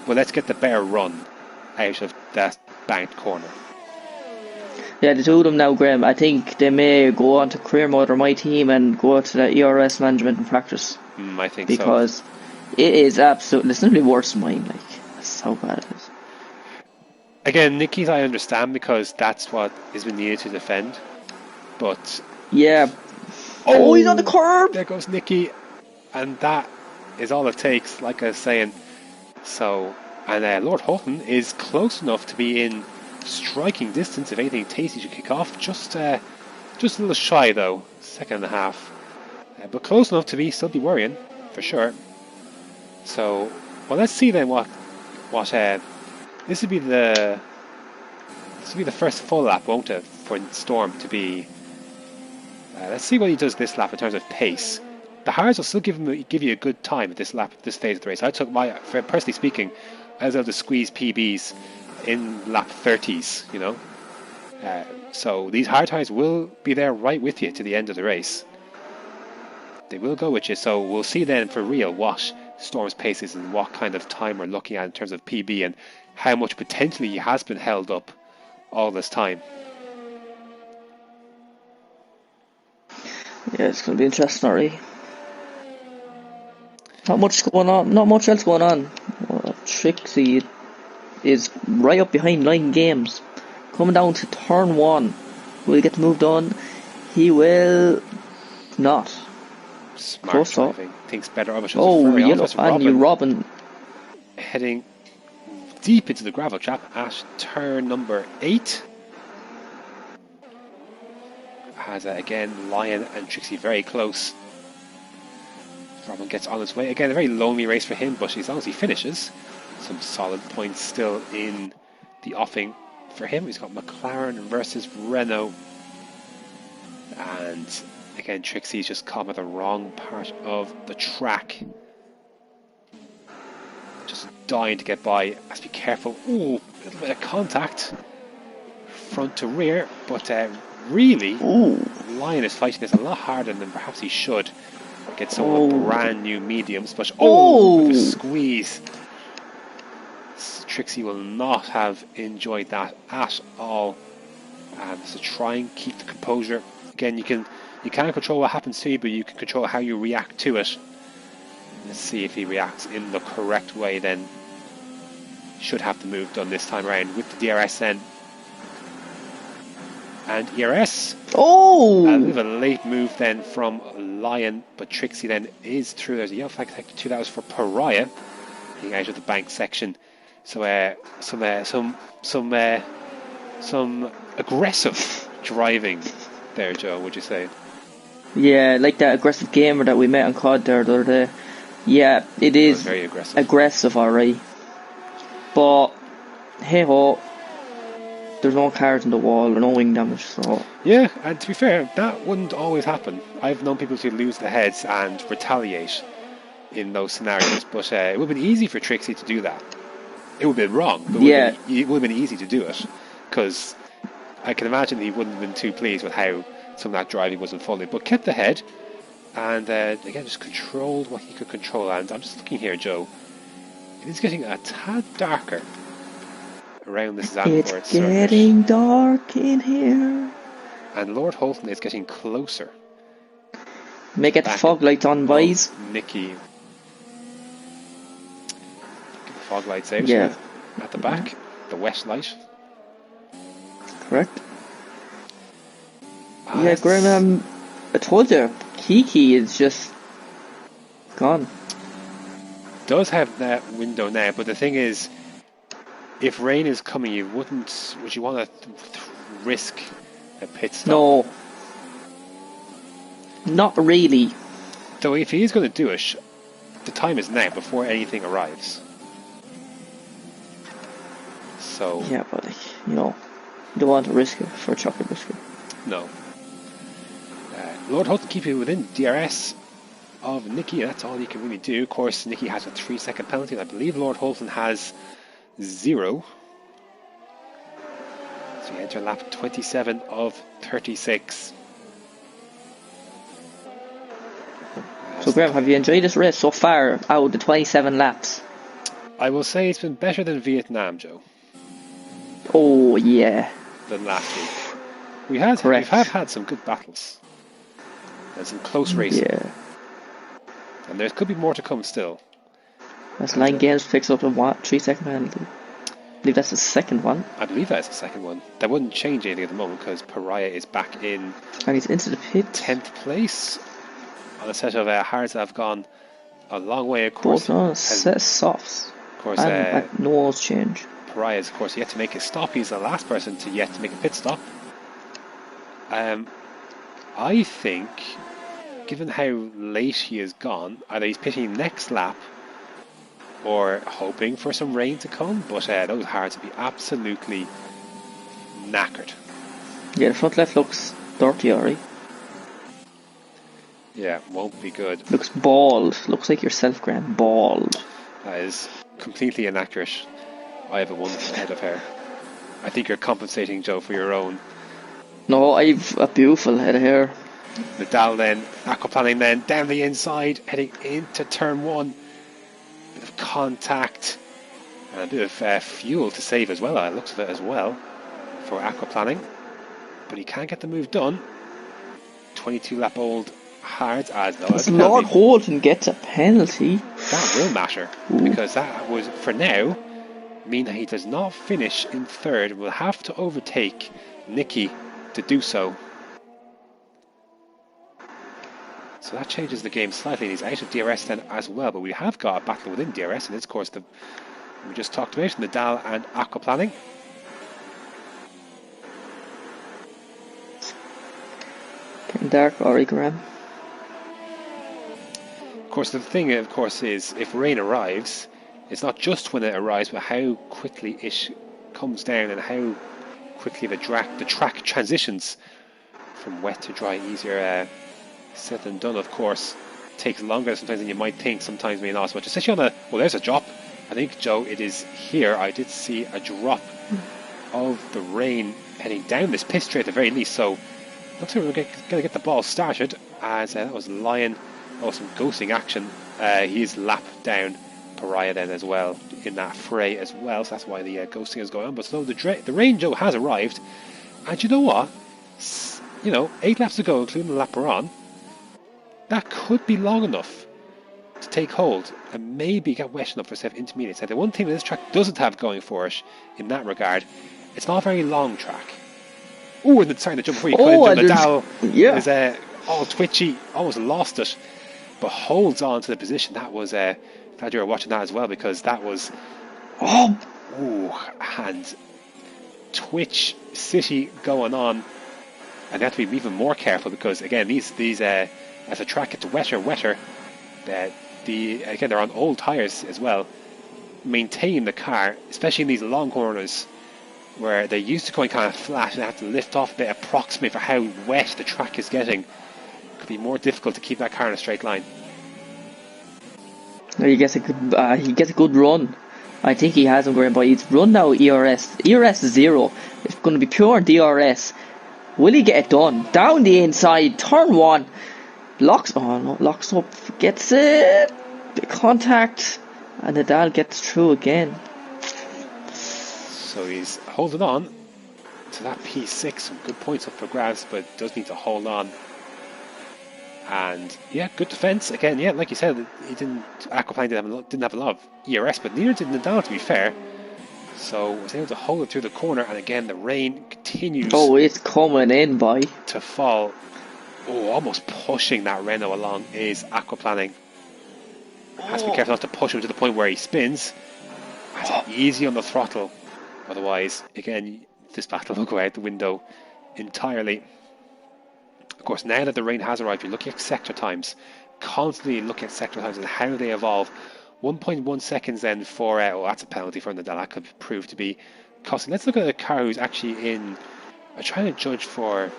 but let's get the better run out of that banked corner." Yeah, the two of them now, Graham, I think they may go on to career mode or my team and go to the ERS management and practice. I think because it is absolutely, it's simply worse than mine. Like, that's how bad it is. Again, Nicky's I understand, because that's what has been needed to defend. But yeah, he's on the curb. There goes Nicky, and that is all it takes. Like I was saying, so and Lord Houghton is close enough to be in striking distance. If anything, Tasty should kick off. Just a little shy though, 2.5, but close enough to still be worrying for sure. So, well, let's see then what this would be the first full lap, won't it, for Storm to be. Let's see what he does this lap in terms of pace. The hards will still give you a good time at this lap, this phase of the race. I took personally speaking, I was able to squeeze PBs in lap 30s, So these hard tires will be there right with you to the end of the race. They will go with you, so we'll see then for real what Storm's pace is and what kind of time we're looking at in terms of PB and how much potentially he has been held up all this time. Yeah, it's going to be interesting, already. Not much going on. Not much else going on. Trixie is right up behind 9 games. Coming down to turn 1. Will he get the move done? He will not. Smart Close driving. Thinks better of it. Oh, yellow. And you Robin. Heading deep into the gravel trap at turn number 8. Has again Lion and Trixie very close. Robin gets on his way. Again, a very lonely race for him, but as long as he finishes, some solid points still in the offing for him. He's got McLaren versus Renault. And again, Trixie's just caught at the wrong part of the track. Just dying to get by. Has to be careful. Ooh, a little bit of contact. Front to rear, but really, Lion is fighting this a lot harder than perhaps he should. Get some of the brand new mediums, but with a squeeze. Trixie will not have enjoyed that at all. So try and keep the composure. Again, you can't control what happens to you, but you can control how you react to it. Let's see if he reacts in the correct way. Then should have the move done this time around with the DRS then. And ERS. A bit of a late move then from Lion, but Trixie then is through. There's a yellow flag sector 2. That was for Pariah, getting out of the bank section. So some aggressive driving there, Joe. Would you say? Yeah, like that aggressive gamer that we met on COD there the other day. Yeah, it is very aggressive. Aggressive, alright. But hey ho. There's no cars in the wall or no wing damage, so... Yeah, and to be fair, that wouldn't always happen. I've known people to lose their heads and retaliate in those scenarios, but it would have been easy for Trixie to do that. It would have been wrong, but it would have been easy to do it, because I can imagine he wouldn't have been too pleased with how some of that driving was unfolding, but kept ahead, and again, just controlled what he could control. And I'm just looking here, Joe. It is getting a tad darker around this Zandvoort circuit. It's getting dark in here. And Lord Holton is getting closer. May get the fog lights on, boys. Nicky. Get the fog lights out. Yeah. At the back. The west light. Correct. Yeah, Graham, I told you, Kiki is just gone. Does have that window now, but the thing is, if rain is coming, would you want to risk a pit stop? No. Not really. Though if he is going to do it, the time is now, before anything arrives. So... Yeah, but, you don't want to risk it for a chocolate biscuit. No. Lord Holton keeping within DRS of Nicky, that's all you can really do. Of course, Nicky has a 3-second penalty, and I believe Lord Holton has 0. So you enter lap 27 of 36. So Graham, have you enjoyed this race so far out of the 27 laps? I will say it's been better than Vietnam, Joe. Oh yeah. Than last week. We have had some good battles. And some close racing. Yeah. And there could be more to come still. That's 9 games picks up a 3-second penalty. I believe that's the second one. I believe that's the second one. That wouldn't change anything at the moment because Pariah is back in. And he's into the pit. 10th place. On a set of hards that have gone a long way, of course. Both on a set of softs. Of course, and no oils change. Pariah is, of course, yet to make a stop. He's the last person to yet to make a pit stop. I think, given how late he has gone, either he's pitting next lap or hoping for some rain to come, but those hards would be absolutely knackered. Yeah, the front left looks dirty, alright. Yeah, won't be good. Looks bald. Looks like yourself, Graham. Bald. That is completely inaccurate. I have a wonderful head of hair. I think you're compensating, Joe, for your own No, I've a beautiful head of hair. Nadal then, aquaplaning then, down the inside, heading into turn 1. Bit of contact, and a bit of fuel to save as well, it looks of it as well, for aquaplaning. But he can't get the move done. 22 lap old hard as though. As Lord Holton gets a penalty. That will matter, because that was, for now, mean that he does not finish in third. Will have to overtake Nicky to do so. So that changes the game slightly. He's out of DRS then as well, but we have got a battle within DRS, and it's of course the we just talked about, Nadal and aquaplaning. Getting dark already, Graham. Of course, the thing, of course, is if rain arrives, it's not just when it arrives, but how quickly it comes down and how quickly the track transitions from wet to dry. Easier said than done, of course. Takes longer sometimes than you might think, sometimes may not so much. Especially on a, well, there's a drop. I think, Joe, it is here. I did see a drop of the rain heading down this pit straight at the very least. So looks like we're going to get the ball started, as that was Lion. Oh, some ghosting action. He's lapped down Pariah then as well in that fray as well. So that's why the ghosting is going on. But so the rain, Joe, has arrived. And you know what? 8 laps to go, including the lap we're on. That could be long enough to take hold and maybe get wet enough for safe intermediates. Now, the one thing that this track doesn't have going for it in that regard, it's not a very long track. Oh, and sorry, the jump before you could into Nadal is all twitchy, almost lost it, but holds on to the position. That was glad you were watching that as well, because that was and Twitch City going on, and they have to be even more careful because again these as the track gets wetter, again they're on old tyres as well. Maintain the car, especially in these long corners where they're used to going kind of flat and have to lift off a bit, approximate for how wet the track is getting. It could be more difficult to keep that car in a straight line. He gets a good run. I think he has him going by. He's run now ERS. ERS is 0. It's going to be pure DRS. Will he get it done? Down the inside, turn 1. Locks up, gets it. Big contact, and Nadal gets through again. So he's holding on to that P6. Some good points up for grabs, but does need to hold on. And yeah, good defense again. Yeah, like you said, Aquaplane didn't have a lot of ERS, but neither did Nadal, to be fair. So was able to hold it through the corner, and again the rain continues. Oh, it's coming in, boy. To fall. Oh, almost pushing that Renault along is Aquaplaning. Has to be careful not to push him to the point where he spins. Has to be easy on the throttle. Otherwise, again, this battle will go out the window entirely. Of course, now that the rain has arrived, you're looking at sector times. Constantly looking at sector times and how they evolve. 1.1 seconds then for... that's a penalty for Nadal. That could prove to be costly. Let's look at a car who's actually in... I'm trying to judge for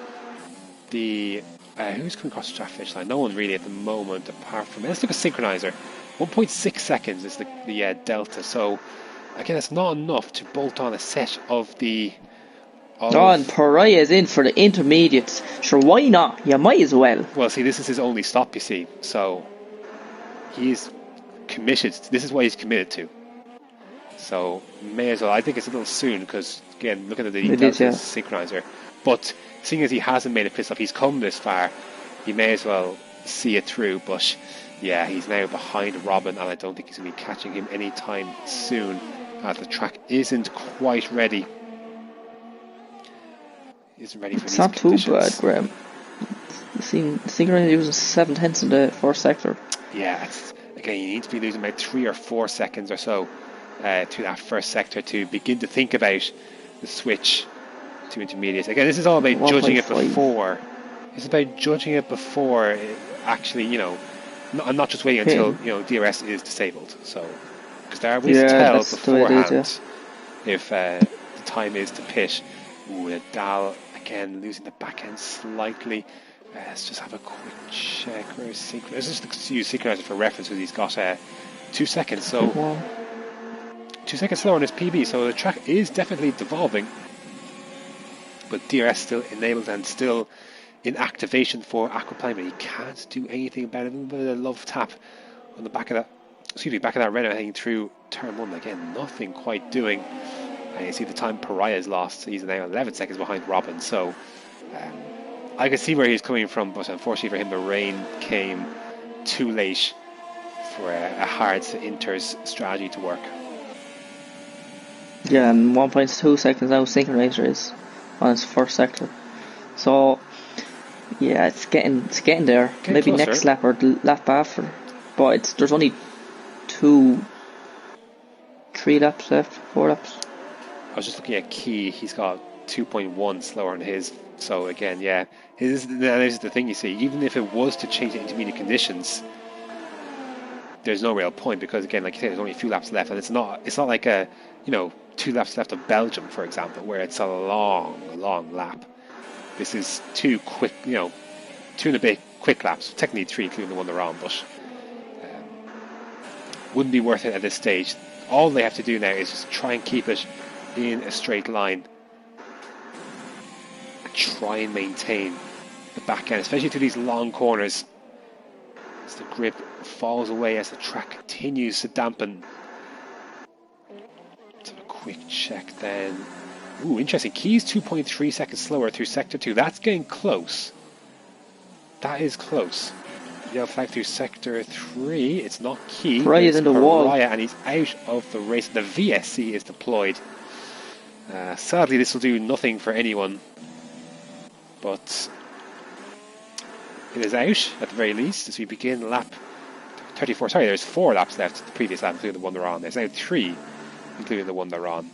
the... who's coming across the start finish line? No one really at the moment, apart from... Let's look at Synchronizer. 1.6 seconds is the delta. So, again, it's not enough to bolt on a set of the... and Pariah is in for the intermediates. Sure, why not? You might as well. Well, see, this is his only stop, you see. So, he's committed. This is what he's committed to. So, may as well. I think it's a little soon because, again, looking at the Synchronizer. But, seeing as he hasn't made a pit stop, he's come this far, he may as well see it through. But, yeah, he's now behind Robin, and I don't think he's going to be catching him anytime soon, as the track isn't quite ready. Isn't ready for it's these not conditions. Too bad, Graham. You've seen Synchronizer using 7/10 in the first sector. Yeah, again, you need to be losing about 3 or 4 seconds or so to that first sector to begin to think about the switch to intermediates. Again, this is all about judging it before. It's about judging it before it actually, and not just waiting until DRS is disabled. So, because there are ways to tell beforehand if the time is to pit. Ooh, Nadal again losing the back end slightly. Let's just have a quick check. Where's Synchronizer? Let's just use Synchronizer for reference because he's got 2 seconds. So 2 seconds slower on his PB. So the track is definitely devolving. But DRS still enabled and still in activation for Aquaplane, but he can't do anything about it. A little bit of a love tap on the back of that Renault heading through turn 1. Again, nothing quite doing. And you see the time Pariah's lost. He's now 11 seconds behind Robin. So I can see where he's coming from, but unfortunately for him, the rain came too late for a hard Inter's strategy to work. Yeah, and 1.2 seconds now Synchronizer is on his first sector. So yeah, it's getting there. Getting maybe closer. Next lap or the lap after. But there's only 3 laps left, 4 laps. I was just looking at Key. He's got 2.1 slower on his. So again, yeah, this is the thing you see. Even if it was to change the intermediate conditions, there's no real point because again, like you say, there's only a few laps left, and it's not like a 2 laps left of Belgium, for example, where it's a long lap. This is 2 quick, 2 and a bit quick laps. Technically 3, including the one they're on, but wouldn't be worth it at this stage. All they have to do now is just try and keep it in a straight line and try and maintain the back end, especially through these long corners as the grip falls away as the track continues to dampen. Let's have a quick check then. Ooh, interesting. Key's 2.3 seconds slower through sector 2. That's getting close. That is close. Yellow flag through sector 3. It's not Key. Pariah's in the wall. And he's out of the race. The VSC is deployed. Sadly, this will do nothing for anyone. But it is out, at the very least, as we begin lap 34. Sorry, there's 4 laps left. The previous lap, including the one they're on. There's now 3, including the one they're on.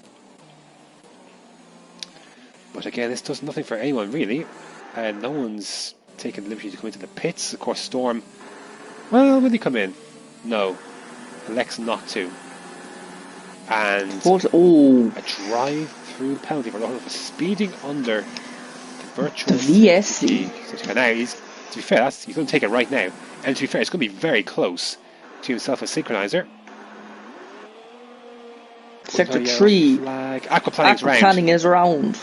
But again, this does nothing for anyone, really. No one's taken the liberty to come into the pits. Of course, Storm, well, will he come in? No. Elects not to. And a drive-through penalty for speeding under the virtual VSC. Now, to be fair, he's going to take it right now. And to be fair, it's going to be very close to himself as Synchronizer. Sector 3. Aquaplaning is round.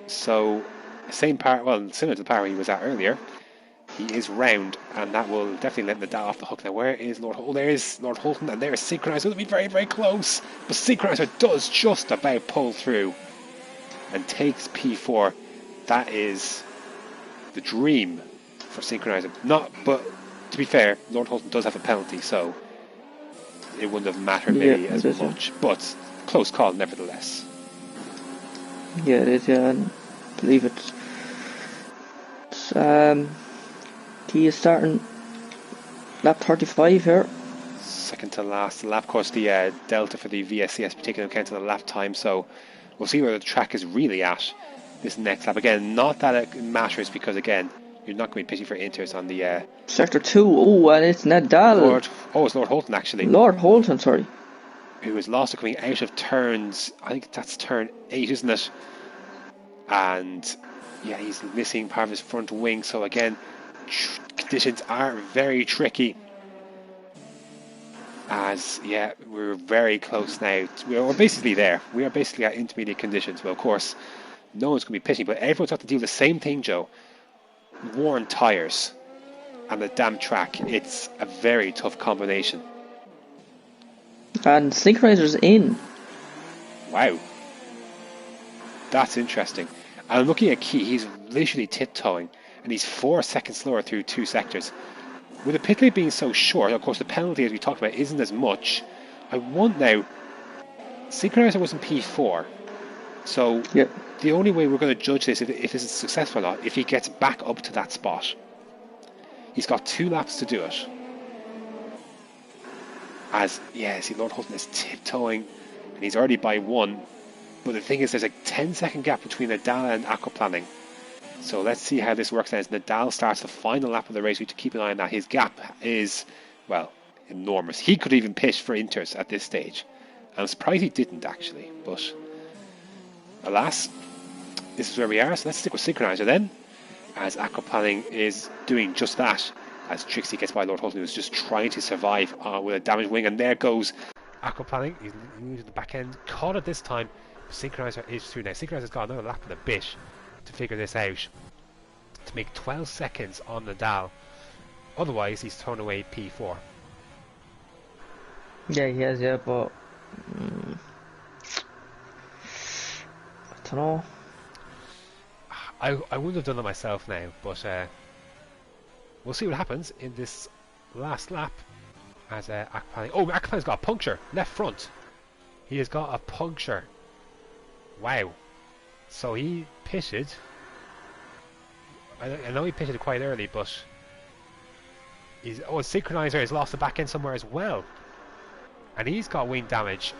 So, same part, well, similar to the part he was at earlier. He is round, and that will definitely let Nadal off the hook. Now, where is Lord Holton? There is Lord Holton, and there is Synchronizer. It'll be very, very close. But Synchronizer does just about pull through and takes P4. That is the dream for Synchronizer. But to be fair, Lord Holton does have a penalty, so it wouldn't have mattered maybe as much. But close call, nevertheless. Yeah, it is, yeah, I believe it. Key is starting lap 35 here. Second to last lap. Of course, the delta for the VSC has to be taken into account of the lap time, so we'll see where the track is really at this next lap. Again, not that it matters because, again, you're not going to be pitching for Inters on the... Sector 2, oh, and it's Nadal. It's Lord Holton, actually. Lord Holton, sorry. Who is lost coming out of turns, I think that's turn 8, isn't it? And yeah, he's missing part of his front wing, so again, conditions are very tricky. As, yeah, we're very close now. We're basically there. We are basically at intermediate conditions. Well, of course, no one's going to be pitching, but everyone's got to deal with the same thing, Joe. Worn tyres and the damn track. It's a very tough combination. And Synchronizer's in. Wow. That's interesting. And I'm looking at Key, he's literally tiptoeing, and he's 4 seconds slower through 2 sectors. With the pit lane being so short, of course the penalty, as we talked about, isn't as much. I want now, Synchronizer was in P4, so the only way we're going to judge this, if this is successful or not, if he gets back up to that spot. He's got 2 laps to do it. As, yeah, see, Lord Holton is tiptoeing, and he's already by 1. But the thing is, there's a 10-second gap between Nadal and Aquaplaning. So let's see how this works out as Nadal starts the final lap of the race. We have to keep an eye on that. His gap is, well, enormous. He could even pitch for Inters at this stage. I'm surprised he didn't, actually. But, alas, this is where we are. So let's stick with Synchronizer then, as Aquaplaning is doing just that. As Trixie gets by Lord Holton, who's just trying to survive with a damaged wing. And there goes Aquaplaning. He's using the back end. Caught it this time. Synchronizer is through now. Synchronizer's got another lap and a bit to figure this out. To make 12 seconds on Nadal. Otherwise, he's thrown away P4. Yeah, he has, yeah, but I don't know. I wouldn't have done it myself now, but we'll see what happens in this last lap. As Akpani, oh, Akpani's got a puncture left front. He has got a puncture. Wow. So he pitted. I know he pitted quite early, but his synchronizer has lost the back end somewhere as well, and he's got wing damage.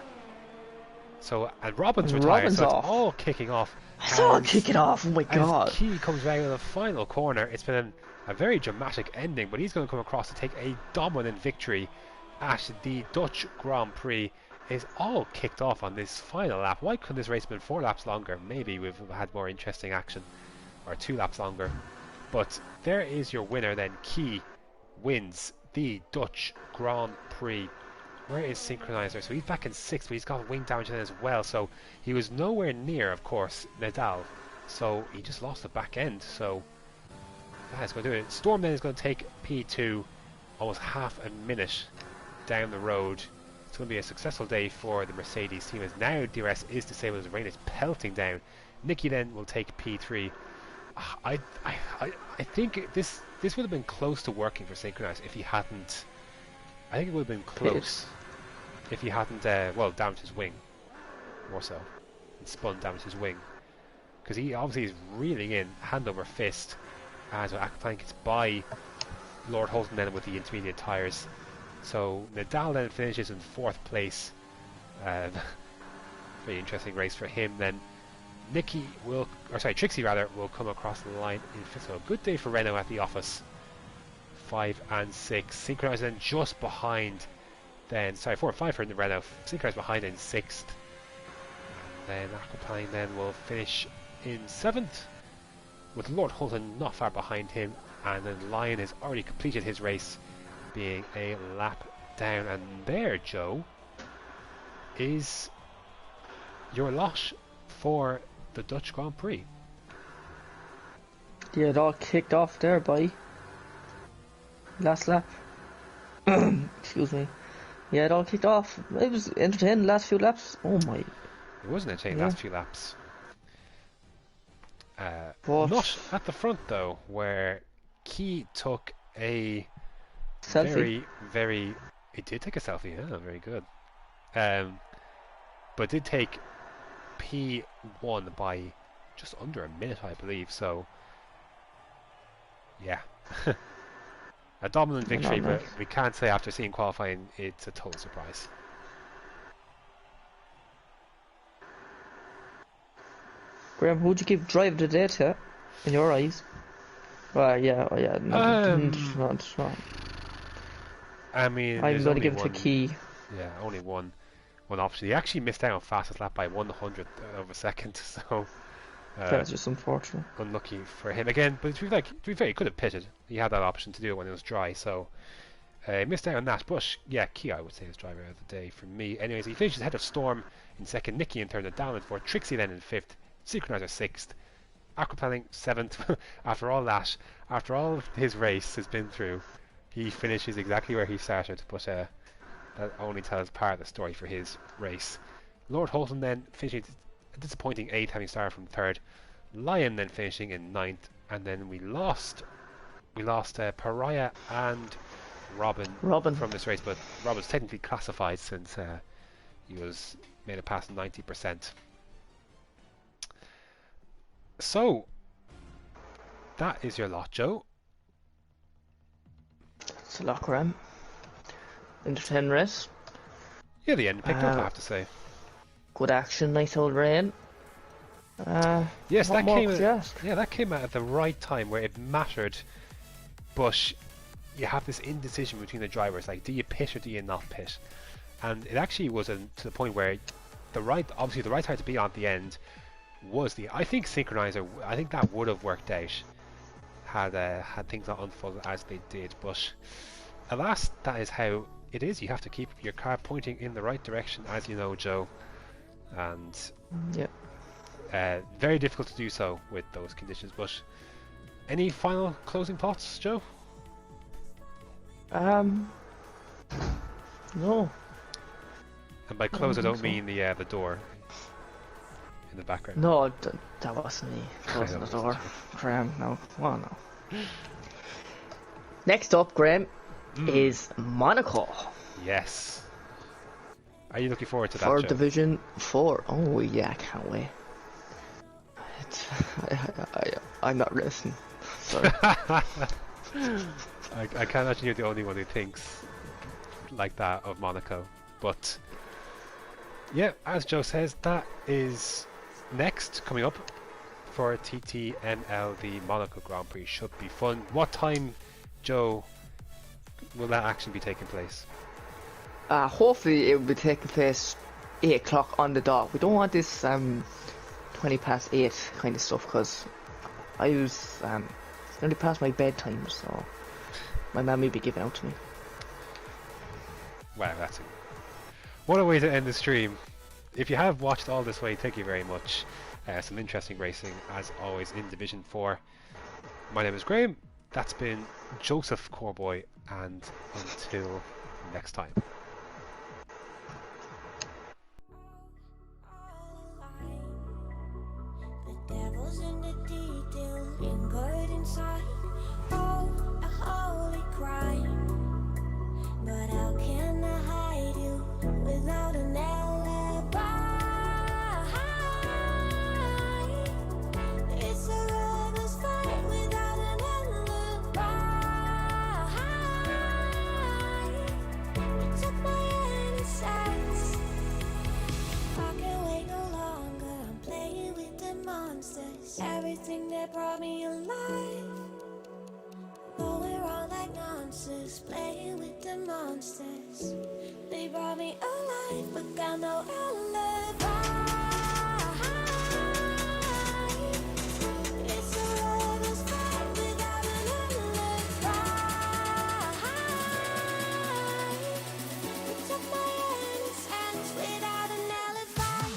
So and Robin's retired, Robin's so off. it's all kicking off. It's all kicking off. Oh my god! As Key comes out of the final corner, it's been a very dramatic ending, but he's going to come across to take a dominant victory at the Dutch Grand Prix. Is all kicked off on this final lap. Why couldn't this race have been 4 laps longer? Maybe we've had more interesting action, or 2 laps longer. But there is your winner then. Key wins the Dutch Grand Prix. Where is Synchronizer? So he's back in 6th, but he's got wing damage then as well. So he was nowhere near, of course, Nadal. So he just lost the back end. So that is going to do it. Storm then is going to take P2 almost half a minute down the road. It's going to be a successful day for the Mercedes team, as now DRS is disabled as the rain is pelting down. Nicky then will take P3. I think this would have been close to working for Synchronize if he hadn't. I think it would have been close if he hadn't well, damaged his wing more so, and spun damaged his wing, because he obviously is reeling in hand over fist as Aquaplank gets by Lord Holton then with the intermediate tyres. So Nadal then finishes in 4th place. Very interesting race for him. Then Trixie rather will come across the line in 5th. So a good day for Renault at the office. 5 and 6. Synchronized then just behind. Then 4 and 5 for Renault. Synchronized behind in 6th. And then Aquaplane then will finish in 7th, with Lord Holton not far behind him. And then Lion has already completed his race, being a lap down. And there, Joe, is your lot for the Dutch Grand Prix. Yeah, it all kicked off there by last lap. Excuse me. Yeah, it all kicked off. It was entertaining the last few laps. Oh my. It wasn't entertaining last few laps. But Not at the front though, where Key took a selfie. very. It did take a selfie. Yeah, very good. But did take P1 by just under a minute, I believe. So, yeah, a dominant victory. But we can't say after seeing qualifying it's a total surprise. Graham, who'd you give drive of the day to, in your eyes? Yeah, no. I mean, I'm going to give it to Key. Yeah, only one option. He actually missed out on fastest lap by 100th of a second, so That's just unfortunate. unlucky for him again. But to be fair, he could have pitted. He had that option to do it when it was dry, so he missed out on that. But yeah, Key, I would say, is driver of the day for me. Anyways, he finishes ahead of Storm in 2nd, Nicky in 3rd, and down in 4th, Trixie then in 5th, Synchronizer 6th, Aquaplaning 7th. After all his race has been through, he finishes exactly where he started. But that only tells part of the story for his race. Lord Holton then finishing a disappointing 8th, having started from 3rd. Lion then finishing in 9th, and then we lost Pariah and Robin from this race, but Robin's technically classified since he was made it past 90%. So that is your lot, Joe. It's a lot, Graham. Entertaining race. Yeah, the end picked up, I have to say. Good action, nice old rain. Yes, what that more came. could you ask? Yeah, that came out at the right time where it mattered. But you have this indecision between the drivers, like, do you pit or do you not pit? And it actually was to the point where the right time to be on at the end was I think Synchronizer. I think that would have worked out had things not unfolded as they did. But alas, that is how it is. You have to keep your car pointing in the right direction, as you know, Joe. and Yep. very difficult to do so with those conditions. But any final closing thoughts, Joe? No. And by close, I don't mean the door in the background. No, that wasn't me closing the That door. wasn't Graham, no. Come on now. Next up, Graham, is Monaco Yes. Are you looking forward to that, for Joe? Division 4. Oh yeah, I can't wait. I'm not listening. Sorry. I can't imagine you're the only one who thinks like that of Monaco. But yeah, as Joe says, that is next coming up for TTML. The Monaco Grand Prix should be fun. What time, Joe, will that actually be taking place? Hopefully it will be taking place 8 o'clock on the dot. We don't want this 20 past 8 kind of stuff, because I was only past my bedtime, so my mum may be giving out to me. Wow, that's what a way to end the stream. If you have watched all this way, thank you very much. Some interesting racing as always in Division 4. My name is Graham. That's been Joseph Corboy, and until next time. The devil's in the detail, lingered inside. Oh, a holy crime. But how can I hide you without an alibi? It's a lover's fight without an alibi. You took my innocence. I can't wait no longer. I'm playing with the monsters. Everything that brought me alive. Going wrong like nonsense. Playing with the monsters. They brought me alive, but got no alibi. It's a lover's fight without an alibi. You took my innocence without an alibi.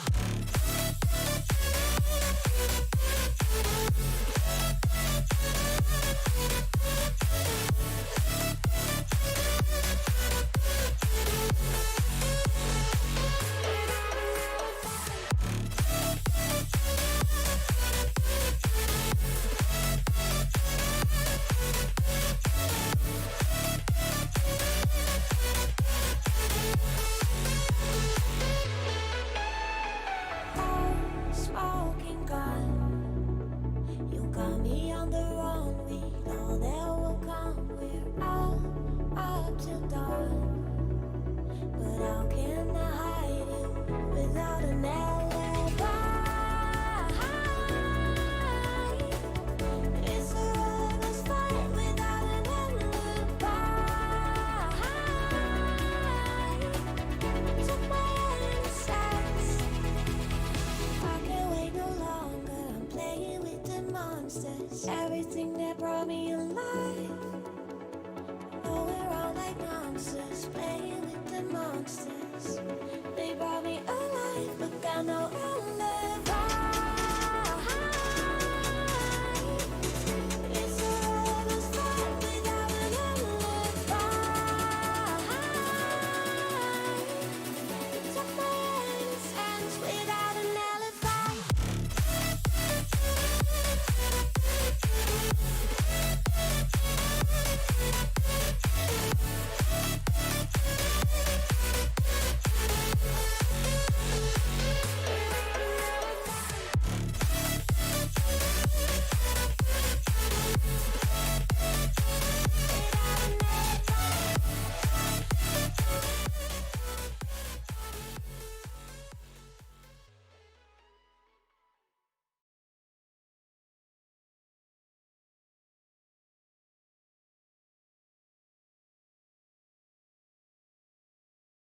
Smoking gun, you got me on the run. We know that will come. We're all up till dawn. But how can I hide you without an alibi? It's a lover's fight without an alibi. You took my innocence. I can't wait no longer. I'm playing with the monsters. Everything that brought me alive. Going wrong like nonsense. Playing with the monsters. They brought me alive, but got no alibi.